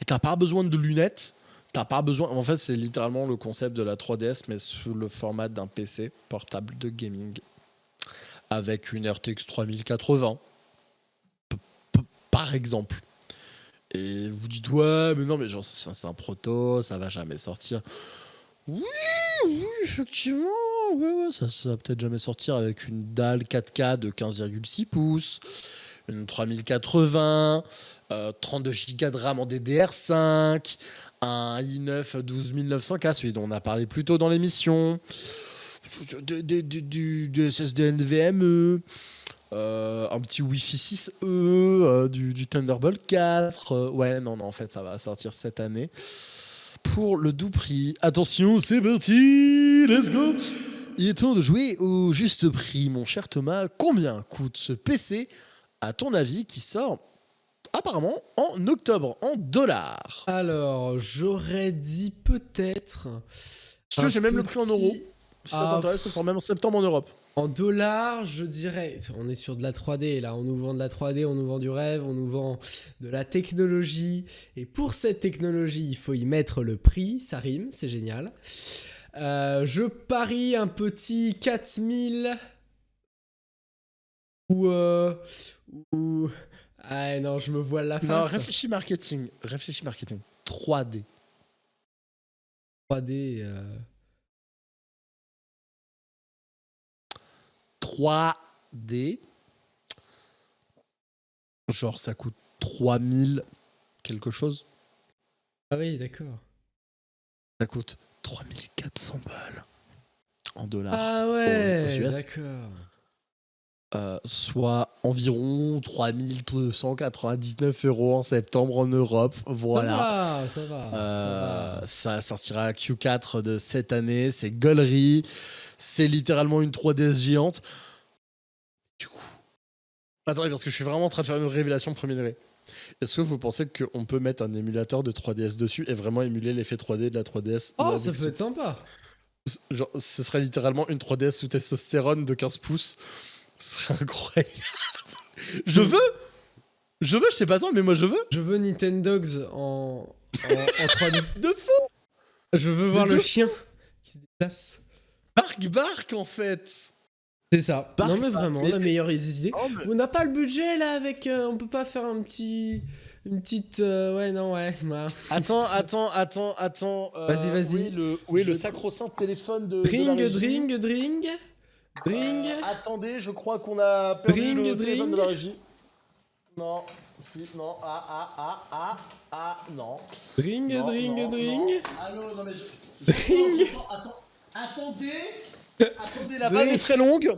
et t'as pas besoin de lunettes, t'as pas besoin. En fait, c'est littéralement le concept de la 3DS, mais sous le format d'un PC portable de gaming avec une RTX 3080, par exemple. Et vous dites ouais, mais non, mais genre c'est un proto, ça va jamais sortir. Oui, effectivement, ouais, ça va peut-être jamais sortir avec une dalle 4K de 15,6 pouces, une 3080. 32 Go de RAM en DDR5, un i9 12900K, celui dont on a parlé plus tôt dans l'émission, du SSD NVMe, un petit Wi-Fi 6E, du Thunderbolt 4. Ouais, non, en fait, ça va sortir cette année pour le doux prix. Attention, c'est parti, let's go. Il est temps de jouer au juste prix, mon cher Thomas. Combien coûte ce PC, à ton avis, qui sort apparemment en octobre, en dollars? Alors, j'aurais dit peut-être... Si tu veux, j'ai même le prix en euros. Si ça t'intéresse, ça sort même en septembre en Europe. En dollars, je dirais... On est sur de la 3D, là. On nous vend de la 3D, on nous vend du rêve, on nous vend de la technologie. Et pour cette technologie, il faut y mettre le prix. Ça rime, c'est génial. Je parie un petit 4000... Ou... Ah non, je me voile la face. Non, réfléchis marketing. 3D. 3D... 3D. Genre, ça coûte 3000 quelque chose. Ah oui, d'accord. Ça coûte 3400 balles en dollars. Ah ouais, aux US. d'accord. Soit environ 3299 € en septembre en Europe. Voilà. Ça va. Ça sortira à Q4 de cette année. C'est gaulerie. C'est littéralement une 3DS géante. Du coup... Attendez, parce que je suis vraiment en train de faire une révélation premier degré. Est-ce que vous pensez qu'on peut mettre un émulateur de 3DS dessus et vraiment émuler l'effet 3D de la 3DS? Oh, ça peut être sympa. Genre, ce serait littéralement une 3DS sous testostérone de 15 pouces. Ce serait incroyable. Je veux. Je veux, je sais pas toi, mais moi je veux. Je veux Nintendogs en 3D. De fou. Je veux voir Mais le de chien qui se déplace. Bark en fait. C'est ça. Bark, Non mais vraiment, mais la c'est- meilleure des idées. Oh, mais- On n'a pas le budget là avec... on peut pas faire une petite... ouais, non, ouais. Voilà. Attends. Vas-y. Le sacro-saint téléphone de la Dring, régie. dring. Attendez, je crois qu'on a perdu Dring, le téléphone dring. de la régie. Non, non, non. Dring, Non, dring, non, dring. non. Allô, non mais Dring. Attendez, la vanne est très longue.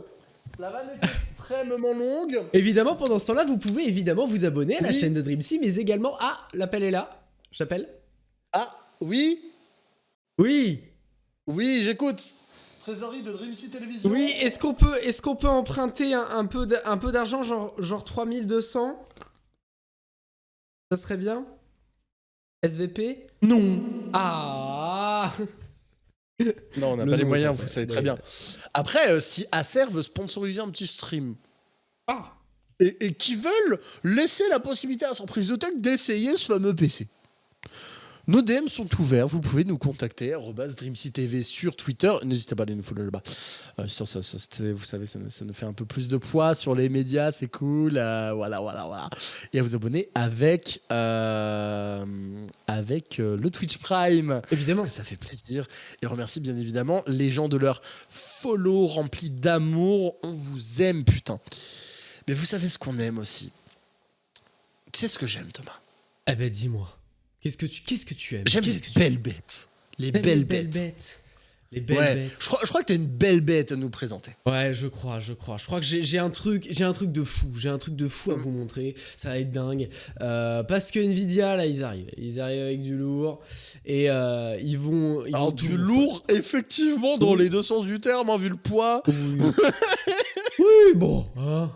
La vanne est extrêmement longue. Évidemment, pendant ce temps-là, vous pouvez évidemment vous abonner à la Oui. chaîne de Dreamsy, mais également... Ah, l'appel est là. J'appelle. Ah, oui, Oui. j'écoute. Trésorerie de Dreamsy Télévision. Oui, est-ce qu'on peut emprunter un peu d'argent, genre 3200? Ça serait bien? SVP? Non. Ah. Non, on n'a Le pas les nom moyens, est vous après. savez très Oui. bien. Après, si Acer veut sponsoriser un petit stream Ah. et qui veulent laisser la possibilité à son prise de tech d'essayer ce fameux PC. Nos DM sont ouverts, vous pouvez nous contacter @DreamCTV sur Twitter, n'hésitez pas à aller nous follow là-bas. Vous savez, ça nous fait un peu plus de poids sur les médias, c'est cool. Voilà. Et à vous abonner avec le Twitch Prime. Évidemment. Parce que ça fait plaisir. Et on remercie bien évidemment les gens de leur follow rempli d'amour. On vous aime, putain. Mais vous savez ce qu'on aime aussi. Tu sais ce que j'aime, Thomas? Eh ben, dis-moi. Qu'est-ce que tu aimes? J'aime Qu'est-ce les que tu belles bêtes. Les belles bêtes. Les belles Ouais, bêtes. je crois que t'as une belle bête à nous présenter. Ouais, je crois. Je crois que j'ai un truc de fou. J'ai un truc de fou à vous montrer. Ça va être dingue. Parce que Nvidia, là, ils arrivent. Ils arrivent avec du lourd. Et ils vont Alors, tout du vous lourd, effectivement, dans Oui. les deux sens du terme, hein, vu le poids. faire. Oui. Oui, bon. Hein.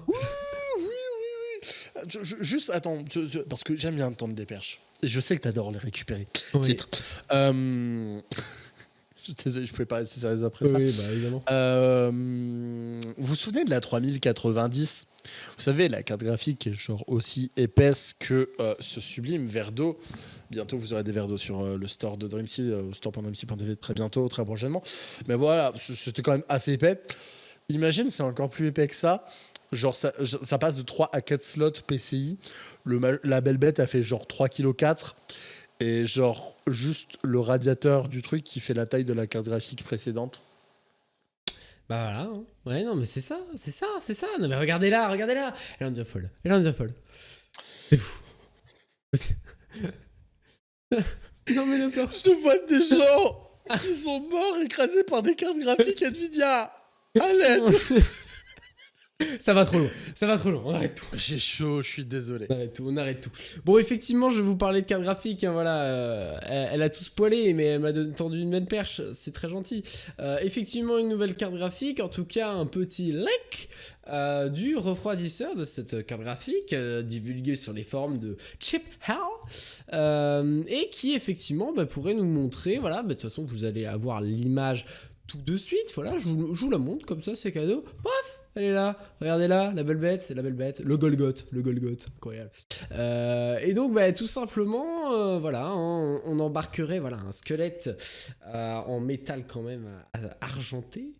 Juste, attends, parce que j'aime bien tendre des perches. Et je sais que t'adores les récupérer. Oui. Titre. Je suis désolé, je pouvais pas rester sérieuse après ça. Oui, bah évidemment. Vous vous souvenez de la 3090? Vous savez, la carte graphique qui est genre aussi épaisse que ce sublime verre d'eau. Bientôt, vous aurez des verres d'eau sur le store de Dreamsy, store.dreamsy.tv très bientôt, très prochainement. Mais voilà, c'était quand même assez épais. Imagine, c'est encore plus épais que ça. Genre, ça passe de 3 à 4 slots PCI. La belle bête a fait genre 3,4 kg. Et genre, juste le radiateur du truc qui fait la taille de la carte graphique précédente. Bah voilà. Hein. Ouais, non, mais c'est ça. Non, mais regardez là. Elle en devient folle. C'est fou. Non, mais le peur. Je vois des gens qui sont morts écrasés par des cartes graphiques Nvidia. À l'aide. Ça va trop loin. On arrête tout. J'ai chaud, je suis désolé. On arrête tout. Bon, effectivement, je vais vous parler de carte graphique. Hein, voilà, elle a tout spoilé, mais elle m'a tendu une belle perche. C'est très gentil. Effectivement, une nouvelle carte graphique. En tout cas, un petit leak du refroidisseur de cette carte graphique, divulgué sur les forums de Chip Hell, et qui, effectivement, pourrait nous montrer. Voilà, de toute façon, vous allez avoir l'image tout de suite. Voilà, je vous la montre comme ça, c'est cadeau. Paf! Elle est là, regardez là, la belle bête, le Golgoth, incroyable. Et donc, tout simplement, voilà, hein, on embarquerait un squelette en métal quand même argenté.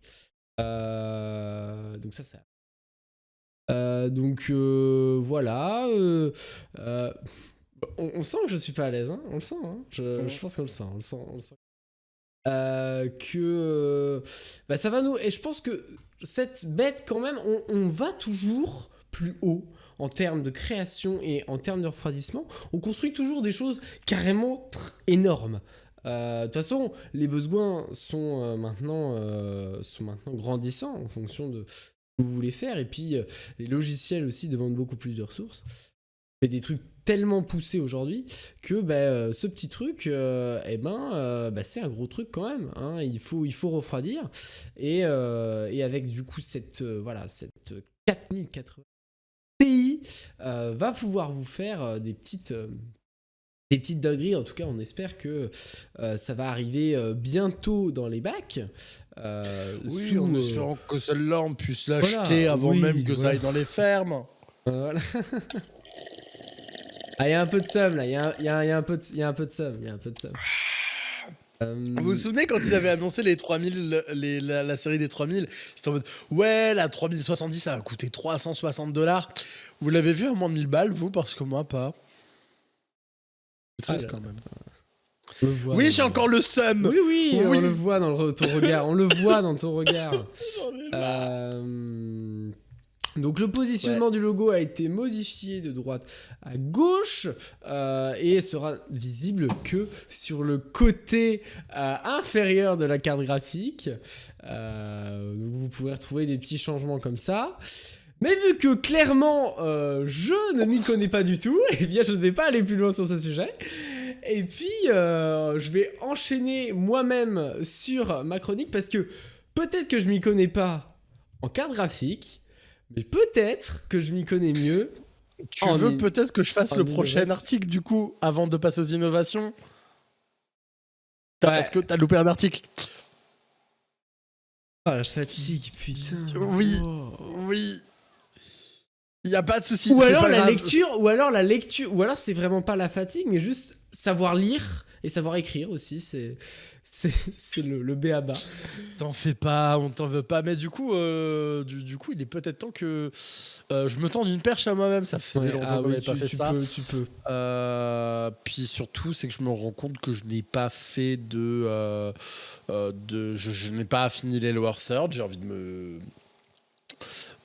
Donc ça, c'est... voilà. On sent que je suis pas à l'aise, hein, on le sent, hein, je pense qu'on le sent, ça va nous... Et je pense que cette bête, quand même, on va toujours plus haut en termes de création et en termes de refroidissement. On construit toujours des choses carrément énormes. De toute façon, les besoins sont maintenant grandissants en fonction de ce que vous voulez faire. Et puis, les logiciels aussi demandent beaucoup plus de ressources. On fait des trucs tellement poussés aujourd'hui que ce petit truc, c'est un gros truc quand même. Hein. Il faut refroidir. Et avec du coup cette 4080 Ti va pouvoir vous faire des petites dingueries. En tout cas, on espère que ça va arriver bientôt dans les bacs. Oui, en espérant que celle-là, on puisse l'acheter avant même que ça aille dans les fermes. Voilà. Ah, il y a un peu de somme là, il y a un peu de somme, il y a un peu de somme. Vous vous souvenez quand ils avaient annoncé les 3000, la série des 3000, c'était en mode ouais, la 3070 ça va coûter $360. Vous l'avez vu à moins de 1000 balles, vous? Parce que moi, pas. C'est triste quand même. On le voit, Oui, j'ai encore le seum. Oui, Oui. on le voit dans ton regard. On le voit dans ton regard. J'en ai marre. Donc le positionnement du logo a été modifié de droite à gauche et sera visible que sur le côté inférieur de la carte graphique. Donc vous pourrez retrouver des petits changements comme ça. Mais vu que clairement je ne m'y connais pas du tout, eh bien je ne vais pas aller plus loin sur ce sujet. Et puis je vais enchaîner moi-même sur ma chronique parce que peut-être que je m'y connais pas en carte graphique, mais peut-être que je m'y connais mieux. Tu veux peut-être que je fasse le prochain article du coup avant de passer aux innovations? Est-ce que t'as loupé un article? Ah, la fatigue, putain. Oui, oui. Il y a pas de souci. Ou alors la lecture, ou alors c'est vraiment pas la fatigue, mais juste savoir lire et savoir écrire aussi, c'est le b à bas. T'en fais pas, on t'en veut pas. Mais du coup, il est peut-être temps que je me tende une perche à moi-même. Ça faisait longtemps qu'on n'avait pas fait ça. Tu peux. Puis surtout, c'est que je me rends compte que je n'ai pas fait je n'ai pas fini les Lower Third. J'ai envie de me...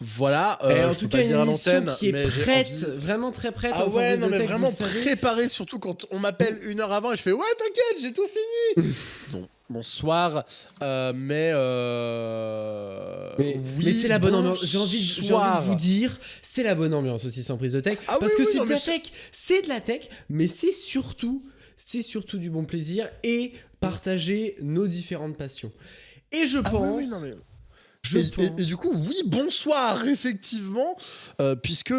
Voilà, en tout cas, une émission qui est prête, vraiment très prête. Ah ouais, non mais vraiment préparée, surtout quand on m'appelle une heure avant et je fais ouais t'inquiète, j'ai tout fini. Non, bonsoir, mais c'est la bonne ambiance. J'ai envie de vous dire, c'est la bonne ambiance aussi sans prise de tech, parce que c'est de la tech, c'est de la tech, mais c'est surtout du bon plaisir et partager nos différentes passions. Et je pense. Et du coup, oui, bonsoir, effectivement, puisque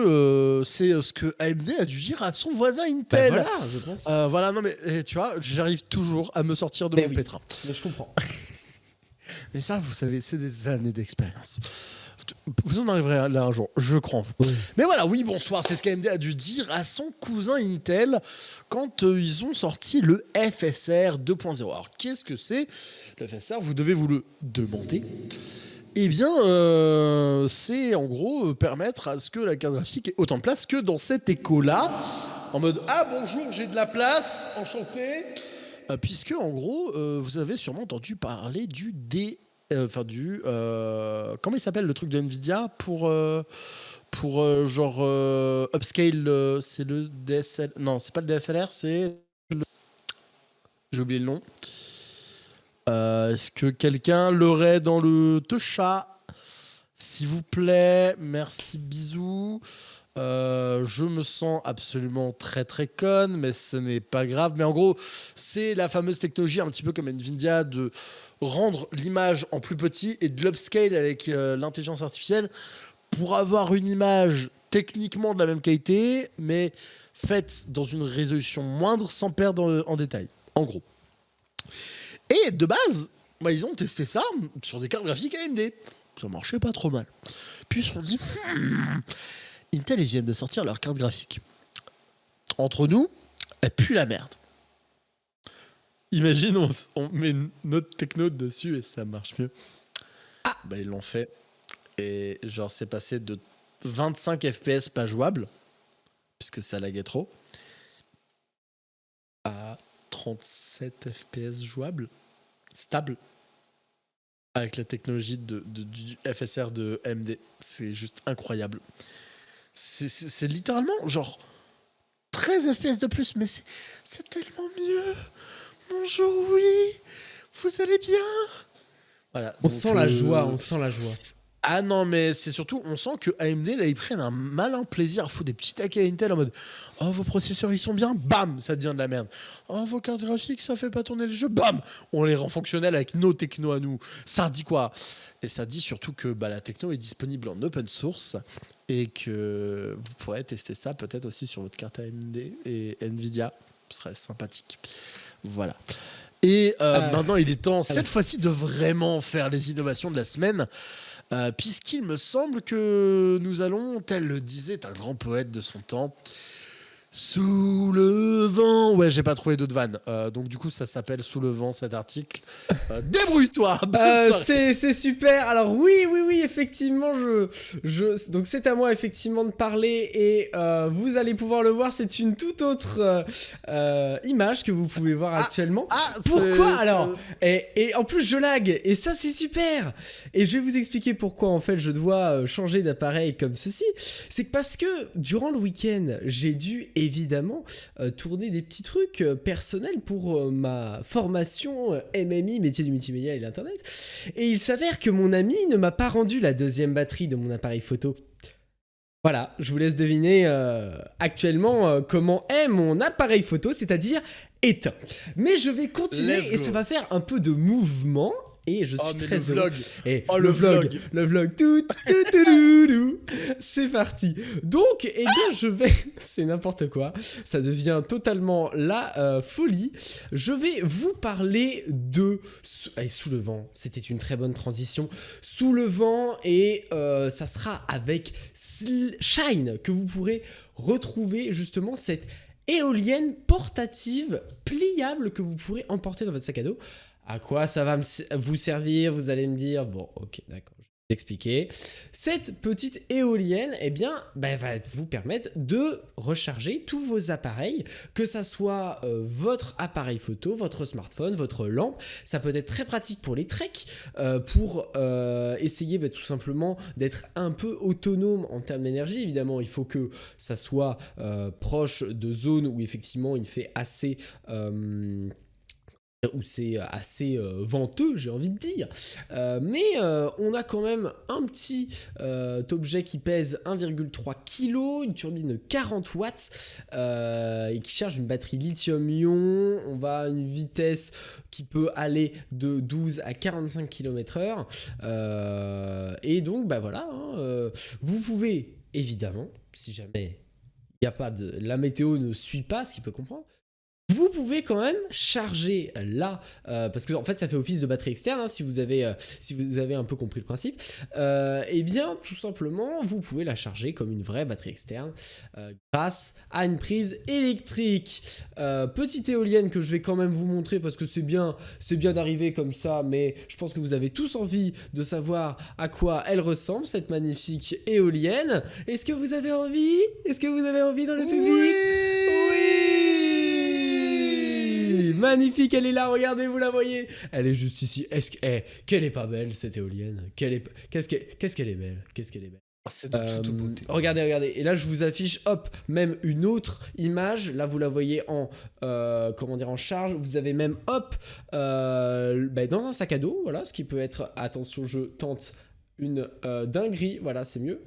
c'est ce que AMD a dû dire à son voisin Intel. Voilà, je pense. Voilà, non mais tu vois, j'arrive toujours à me sortir de mon pétrin. Mais je comprends. Mais ça, vous savez, c'est des années d'expérience. Vous en arriverez là un jour, je crois en vous. Oui. Mais voilà, oui, bonsoir, c'est ce qu'AMD a dû dire à son cousin Intel quand ils ont sorti le FSR 2.0. Alors, qu'est-ce que c'est le FSR? Vous devez vous le demander. Eh bien, c'est en gros permettre à ce que la carte graphique ait autant de place que dans cet écho-là, en mode « Ah bonjour, j'ai de la place, enchanté !» Puisque, en gros, vous avez sûrement entendu parler du comment il s'appelle le truc de Nvidia pour upscale, c'est le DSL... Non, c'est pas le DSLR, c'est le... J'ai oublié le nom. Est-ce que quelqu'un l'aurait dans le Techa? S'il vous plaît, merci, bisous. Je me sens absolument très très conne, mais ce n'est pas grave. Mais en gros, c'est la fameuse technologie, un petit peu comme Nvidia, de rendre l'image en plus petit et de l'upscale avec l'intelligence artificielle pour avoir une image techniquement de la même qualité, mais faite dans une résolution moindre sans perdre en détail. En gros. Et de base, ils ont testé ça sur des cartes graphiques AMD. Ça marchait pas trop mal. Puis ils se sont dit, Intel, ils viennent de sortir leur carte graphique. Entre nous, elle pue la merde. Imagine, on met notre techno dessus et ça marche mieux. Ils l'ont fait. Et genre, c'est passé de 25 FPS pas jouable, puisque ça laguait trop, à 37 FPS jouable, stable, avec la technologie du FSR de AMD. C'est juste incroyable. C'est littéralement genre 13 FPS de plus, mais c'est tellement mieux. Bonjour, oui, vous allez bien? Voilà. On sent la joie. Ah non, mais c'est surtout, on sent que AMD, là, ils prennent un malin plaisir à foutre des petits taquets à Intel en mode « Oh, vos processeurs, ils sont bien, bam, ça devient de la merde. Oh, vos cartes graphiques, ça fait pas tourner les jeux, bam, on les rend fonctionnels avec nos technos à nous. » Ça dit quoi? Et ça dit surtout que la techno est disponible en open source et que vous pourrez tester ça peut-être aussi sur votre carte AMD et Nvidia. Ce serait sympathique. Voilà. Et maintenant, il est temps, cette fois-ci, de vraiment faire les innovations de la semaine. Puisqu'il me semble que nous allons, tel le disait un grand poète de son temps, Sous le vent. Ouais, j'ai pas trouvé d'autres vannes. Donc du coup, ça s'appelle Sous le vent cet article. Débrouille-toi. Bonne soirée. C'est super. Alors oui, effectivement, donc c'est à moi effectivement de parler et vous allez pouvoir le voir. C'est une toute autre image que vous pouvez voir actuellement. Pourquoi alors et en plus je lag et ça c'est super. Et je vais vous expliquer pourquoi en fait je dois changer d'appareil comme ceci. C'est que parce que durant le week-end, j'ai dû évidemment tourner des petits trucs personnels pour ma formation MMI, métier du multimédia et l'internet. Et il s'avère que mon ami ne m'a pas rendu la deuxième batterie de mon appareil photo. Voilà, je vous laisse deviner actuellement comment est mon appareil photo, c'est-à-dire éteint. Mais je vais continuer et ça va faire un peu de mouvement. Et je suis très heureux. Et le vlog, tout, c'est parti. Donc, eh bien, je vais, c'est n'importe quoi, ça devient totalement la folie. Je vais vous parler de, allez, Sous le vent. C'était une très bonne transition. Sous le vent et ça sera avec Shine que vous pourrez retrouver justement cette éolienne portative pliable que vous pourrez emporter dans votre sac à dos. À quoi ça va vous servir? Vous allez me dire, bon, ok, d'accord, je vais vous expliquer. Cette petite éolienne, eh bien, va vous permettre de recharger tous vos appareils, que ça soit votre appareil photo, votre smartphone, votre lampe. Ça peut être très pratique pour les treks, pour essayer tout simplement d'être un peu autonome en termes d'énergie. Évidemment, il faut que ça soit proche de zones où effectivement il fait assez... où c'est assez venteux, j'ai envie de dire. Mais on a quand même un petit objet qui pèse 1,3 kg, une turbine de 40 watts et qui charge une batterie lithium-ion. On va à une vitesse qui peut aller de 12 à 45 km/h. Et donc, voilà, vous pouvez, évidemment, si jamais il y a pas de... la météo ne suit pas, ce qu'il peut comprendre, vous pouvez quand même charger là, parce que en fait ça fait office de batterie externe, si vous avez un peu compris le principe, et bien tout simplement vous pouvez la charger comme une vraie batterie externe grâce à une prise électrique. Petite éolienne que je vais quand même vous montrer parce que c'est bien d'arriver comme ça, mais je pense que vous avez tous envie de savoir à quoi elle ressemble, cette magnifique éolienne. Est-ce que vous avez envie dans le public? Magnifique, elle est là, regardez, vous la voyez. Elle est juste ici. Qu'elle est pas belle cette éolienne. Qu'est-ce qu'elle est belle. C'est de toute beauté. Regardez. Et là, je vous affiche, même une autre image. Là, vous la voyez en charge. Vous avez même, dans un sac à dos. Voilà, ce qui peut être, attention, je tente une dinguerie. Voilà, c'est mieux.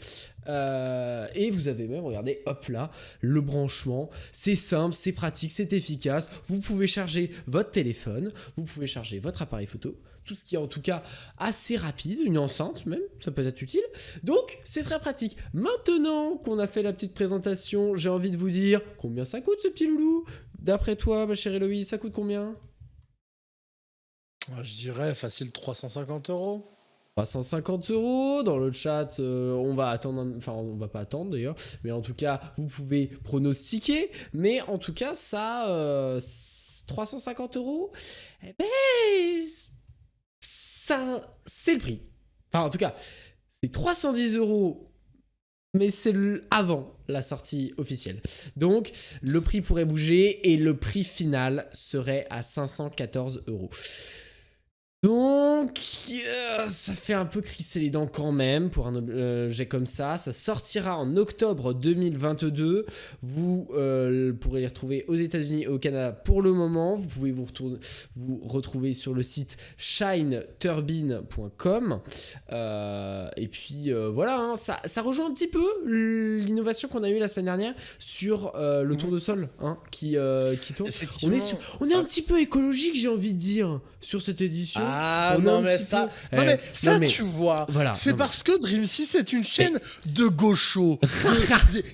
Et vous avez même, regardez, là, le branchement. C'est simple, c'est pratique, c'est efficace. Vous pouvez charger votre téléphone. Vous pouvez charger votre appareil photo. Tout ce qui est en tout cas assez rapide, une enceinte même, ça peut être utile. Donc, c'est très pratique. Maintenant qu'on a fait la petite présentation, j'ai envie de vous dire combien ça coûte ce petit loulou. D'après toi, ma chère Héloïse, ça coûte combien? Je dirais facile 350 €. 350 € dans le chat, on va attendre, enfin on va pas attendre d'ailleurs, mais en tout cas vous pouvez pronostiquer, mais en tout cas ça, 350 €, eh ben, ça c'est le prix. Enfin en tout cas, c'est 310 €, mais c'est avant la sortie officielle. Donc le prix pourrait bouger et le prix final serait à 514 €. Donc, ça fait un peu crisser les dents quand même pour un objet comme ça. Ça sortira en octobre 2022. Vous pourrez les retrouver aux États-Unis et au Canada pour le moment. Vous pouvez vous retrouver sur le site shineturbine.com. Et puis voilà, ça rejoint un petit peu l'innovation qu'on a eue la semaine dernière sur le tour de sol qui tourne. On est un petit peu écologique, j'ai envie de dire, sur cette édition. Ah On est non un mais petit ça, peu- non Eh, mais ça non, mais- tu vois, Voilà, c'est non, mais- parce que Dream 6 est une chaîne de gauchos,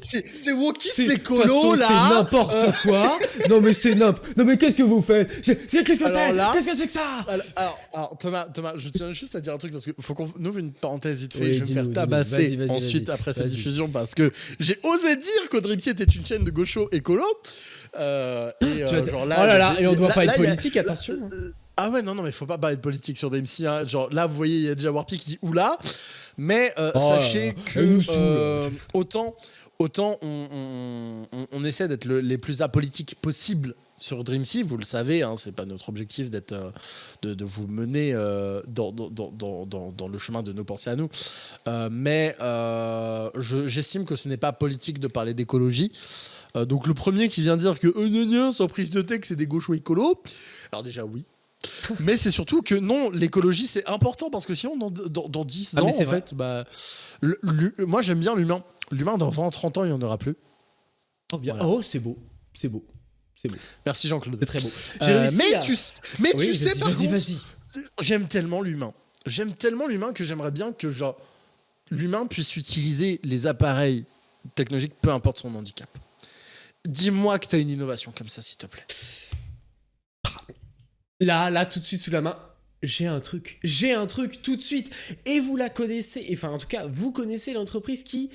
c'est wokiste De toute écolo façon, là. c'est n'importe quoi. Non mais c'est n'importe. Non mais qu'est-ce que vous faites qu'est-ce que Alors c'est là- Qu'est-ce que c'est que ça Alors, Thomas, je tiens juste à dire un truc parce qu'il faut qu'on ouvre une parenthèse vite fait. Oui, Je vais me dis-nous, faire dis-nous. tabasser Vas-y, ensuite vas-y. après cette Vas-y. diffusion parce que j'ai osé dire que Dream 6 était une chaîne de gauchos écolo. Tu vas Genre oh là là, et on doit pas être il y a- politique, attention. Ah ouais, non, mais faut pas parler de politique sur DMC. Hein. Genre là, vous voyez, il y a déjà Warpy qui dit oula. Mais sachez que elle nous saoule. autant on essaie d'être les plus apolitiques possible sur Dreamsea, vous le savez, hein, c'est pas notre objectif d'être de vous mener dans le chemin de nos pensées à nous. Mais j'estime que ce n'est pas politique de parler d'écologie. Donc le premier qui vient dire que sans prise de texte c'est des gauchos écolos. Alors déjà oui. Mais c'est surtout que non, l'écologie c'est important parce que sinon dans 10 ans en fait, bah, moi j'aime bien l'humain. L'humain dans 20-30 ans il n'y en aura plus. Oh bien. Voilà. Oh c'est beau. Merci Jean-Claude. C'est très beau. J'ai réussi Mais à- tu Oui, sais par contre, vas-y. j'aime tellement l'humain. J'aime tellement l'humain que j'aimerais bien que genre l'humain puisse utiliser les appareils technologiques, peu importe son handicap. Dis-moi que tu as une innovation comme ça, s'il te plaît. Là, tout de suite sous la main. J'ai un truc tout de suite. Et vous la connaissez, enfin en tout cas, vous connaissez l'entreprise qui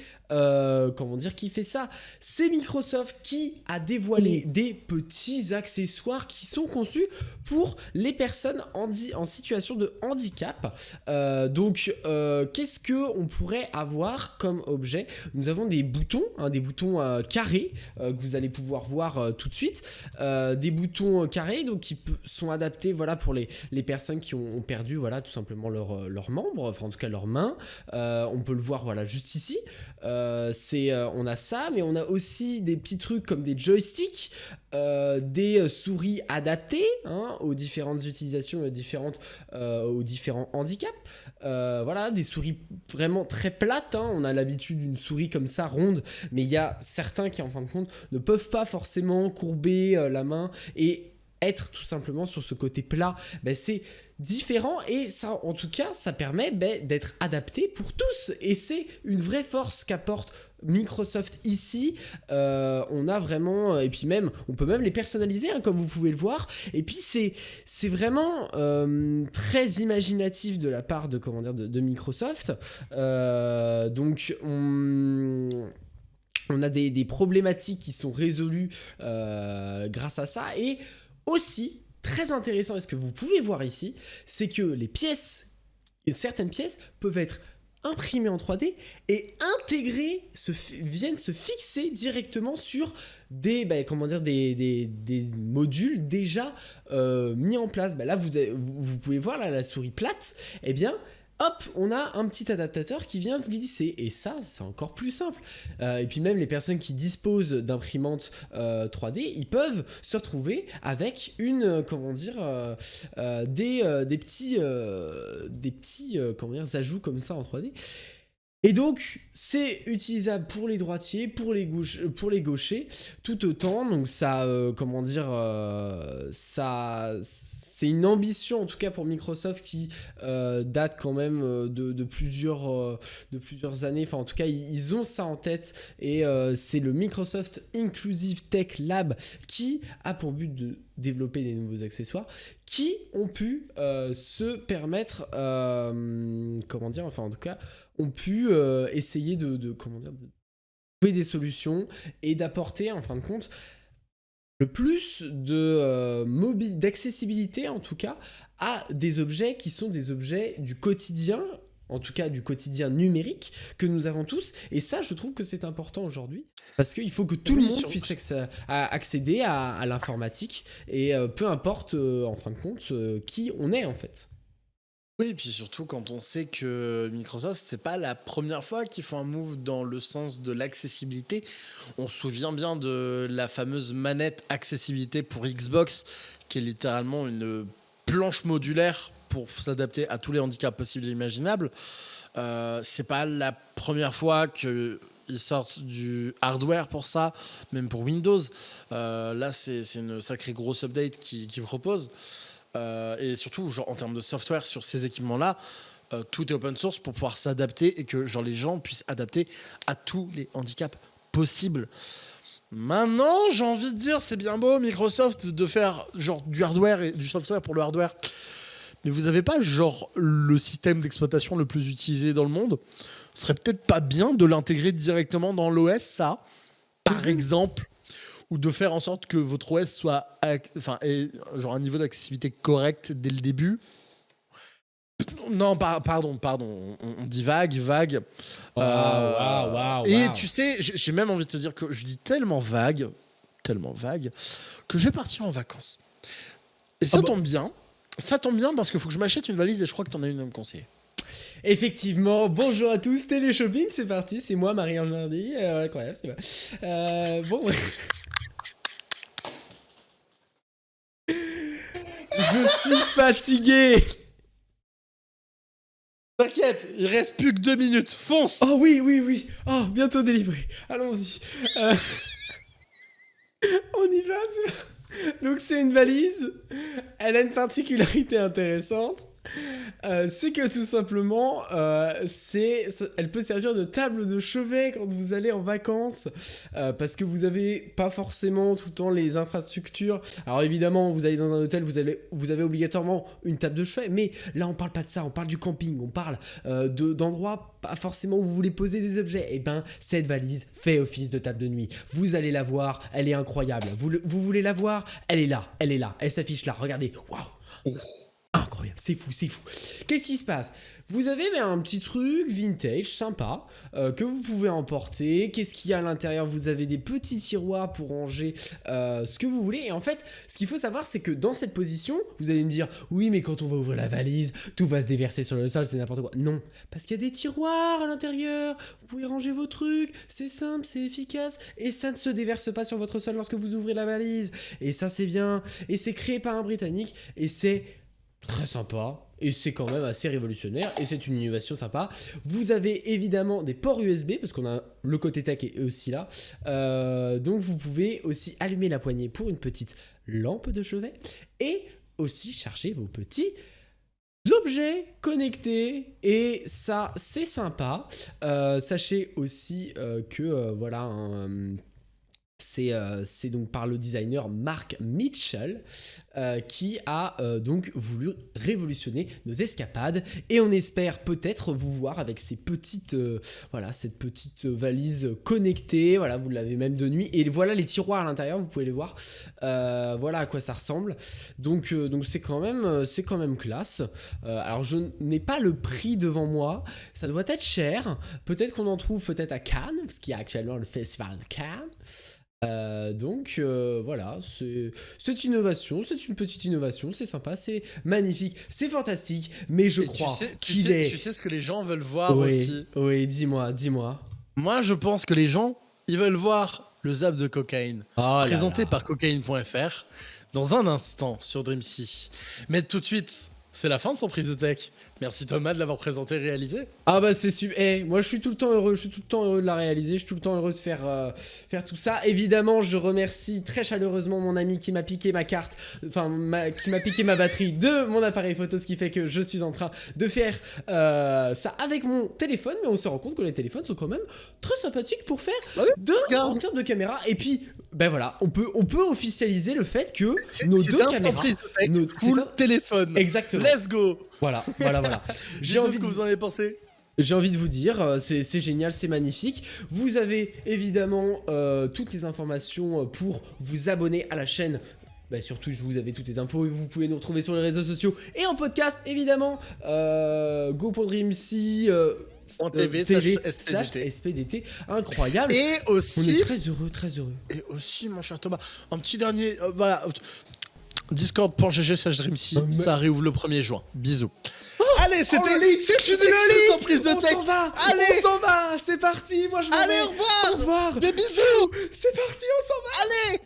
qui fait ça. C'est Microsoft qui a dévoilé des petits accessoires qui sont conçus pour les personnes en situation de handicap. Qu'est-ce qu'on pourrait avoir comme objet ? Nous avons des boutons, des boutons carrés que vous allez pouvoir voir tout de suite. Des boutons carrés donc, qui sont adaptés voilà, pour les personnes qui ont perdu voilà, tout simplement leurs membres, enfin en tout cas leurs mains. On peut le voir voilà, juste ici. On a ça, mais on a aussi des petits trucs comme des joysticks, des souris adaptées aux différentes utilisations, aux différents handicaps. Voilà, des souris vraiment très plates. On a l'habitude d'une souris comme ça, ronde, mais il y a certains qui, en fin de compte, ne peuvent pas forcément courber la main et être tout simplement sur ce côté plat. C'est différent et ça, en tout cas, ça permet d'être adapté pour tous et c'est une vraie force qu'apporte Microsoft ici. On a vraiment et puis même on peut même les personnaliser comme vous pouvez le voir et puis c'est vraiment très imaginatif de la part de Microsoft. Donc on a des problématiques qui sont résolues grâce à ça et aussi très intéressant, et ce que vous pouvez voir ici, c'est que les pièces, et certaines pièces peuvent être imprimées en 3D et intégrées, viennent se fixer directement sur des modules déjà mis en place. Là, vous pouvez voir là, la souris plate, eh bien, hop, on a un petit adaptateur qui vient se glisser. Et ça, c'est encore plus simple. Et puis même les personnes qui disposent d'imprimantes 3D, ils peuvent se retrouver avec des petits ajouts comme ça en 3D. Et donc, c'est utilisable pour les droitiers, pour les gauchers, tout autant. Donc ça, c'est une ambition en tout cas pour Microsoft qui date quand même de plusieurs années. Enfin, en tout cas, ils ont ça en tête et c'est le Microsoft Inclusive Tech Lab qui a pour but de développer des nouveaux accessoires qui ont pu se permettre, ont pu essayer de trouver des solutions et d'apporter en fin de compte le plus d'accessibilité en tout cas à des objets qui sont des objets du quotidien, en tout cas du quotidien numérique que nous avons tous, et ça je trouve que c'est important aujourd'hui parce qu'il faut que tout le monde puisse accéder à l'informatique et peu importe en fin de compte qui on est en fait. Oui, et puis surtout quand on sait que Microsoft, c'est pas la première fois qu'ils font un move dans le sens de l'accessibilité. On se souvient bien de la fameuse manette accessibilité pour Xbox, qui est littéralement une planche modulaire pour s'adapter à tous les handicaps possibles et imaginables. C'est pas la première fois qu'ils sortent du hardware pour ça, même pour Windows. Là, c'est une sacrée grosse update qu'ils proposent. et surtout genre en termes de software sur ces équipements-là, tout est open source pour pouvoir s'adapter et que genre les gens puissent adapter à tous les handicaps possibles. Maintenant, j'ai envie de dire, c'est bien beau Microsoft de faire genre du hardware et du software pour le hardware, mais vous avez pas genre le système d'exploitation le plus utilisé dans le monde. Ce serait peut-être pas bien de l'intégrer directement dans l'OS, ça, par exemple, ou de faire en sorte que votre OS soit ait genre un niveau d'accessibilité correct dès le début. Non, pardon, on dit vague. Waouh. Et tu sais, j'ai même envie de te dire que je dis tellement vague, que je vais partir en vacances. Et ça tombe bien parce qu'il faut que je m'achète une valise et je crois que t'en as une à me conseiller. Effectivement, bonjour à tous, Télé-Shopping, c'est parti, c'est moi, Marie-Ange Nardi, incroyable, c'est vrai. Bon... Je suis fatigué. T'inquiète, il reste plus que 2 minutes, fonce. Oh oui. Oh, bientôt délivré. Allons-y. On y va. Donc c'est une valise. Elle a une particularité intéressante. C'est que tout simplement, elle peut servir de table de chevet quand vous allez en vacances, parce que vous avez pas forcément tout le temps les infrastructures. Alors évidemment, vous allez dans un hôtel, vous avez obligatoirement une table de chevet, mais là on parle pas de ça, on parle du camping, on parle d'endroits pas forcément où vous voulez poser des objets. Et ben cette valise fait office de table de nuit. Vous allez la voir, elle est incroyable. Vous voulez la voir, elle est là, elle s'affiche là. Regardez, waouh. Incroyable, c'est fou. Qu'est-ce qui se passe? Vous avez un petit truc vintage, sympa, que vous pouvez emporter. Qu'est-ce qu'il y a à l'intérieur? Vous avez des petits tiroirs pour ranger ce que vous voulez. Et en fait, ce qu'il faut savoir, c'est que dans cette position, vous allez me dire, oui, mais quand on va ouvrir la valise, tout va se déverser sur le sol, c'est n'importe quoi. Non, parce qu'il y a des tiroirs à l'intérieur. Vous pouvez ranger vos trucs, c'est simple, c'est efficace. Et ça ne se déverse pas sur votre sol lorsque vous ouvrez la valise. Et ça, c'est bien. Et c'est créé par un Britannique. Et c'est très sympa, et c'est quand même assez révolutionnaire, et c'est une innovation sympa. Vous avez évidemment des ports USB, parce qu'on a le côté tech est aussi là, donc vous pouvez aussi allumer la poignée pour une petite lampe de chevet, et aussi charger vos petits objets connectés, et ça c'est sympa. Sachez aussi que voilà, c'est donc par le designer Mark Mitchell qui a donc voulu révolutionner nos escapades, et on espère peut-être vous voir avec ces petites cette petite valise connectée. Voilà, vous l'avez même de nuit, et voilà les tiroirs à l'intérieur, vous pouvez les voir. Voilà à quoi ça ressemble. Donc c'est quand même classe. Alors je n'ai pas le prix devant moi, ça doit être cher. Peut-être qu'on en trouve peut-être à Cannes, parce qu'il y a actuellement le festival de Cannes. Voilà, c'est une innovation, c'est une petite innovation, c'est sympa, c'est magnifique, c'est fantastique, mais je crois qu'il est... Tu sais ce que les gens veulent voir oui, aussi. Oui, dis-moi. Moi, je pense que les gens, ils veulent voir le zap de cocaïne, présenté par cocaine.fr, dans un instant sur Dreamsea. Mais tout de suite, c'est la fin de son prise de tech. Merci Thomas de l'avoir présenté et réalisé. Ah bah c'est super. Moi je suis tout le temps heureux, de la réaliser, je suis tout le temps heureux de faire tout ça. Évidemment, je remercie très chaleureusement mon ami qui m'a piqué ma carte, qui m'a piqué ma batterie de mon appareil photo, ce qui fait que je suis en train de faire ça avec mon téléphone, mais on se rend compte que les téléphones sont quand même très sympathiques pour faire en termes de caméra. Et puis, ben voilà, on peut officialiser le fait que nos deux caméras... prise de tech, full téléphone. Exactement. Let's go. Voilà. J'ai envie ce que vous en avez pensé. J'ai envie de vous dire, c'est génial, c'est magnifique. Vous avez évidemment toutes les informations pour vous abonner à la chaîne. Bah surtout, vous avez toutes les infos, et vous pouvez nous retrouver sur les réseaux sociaux et en podcast évidemment. Go pour Dreamsea. TV/SPDT, incroyable. Et aussi, on est très heureux. Et aussi, mon cher Thomas, un petit dernier, voilà, discord.gg/Dreamsea, ça réouvre le 1er juin. Bisous. Allez, c'est une excellente prise de tech. On s'en va, c'est parti. Moi je m'en vais. Allez, au revoir. Au revoir. Des bisous. C'est parti, on s'en va. Allez.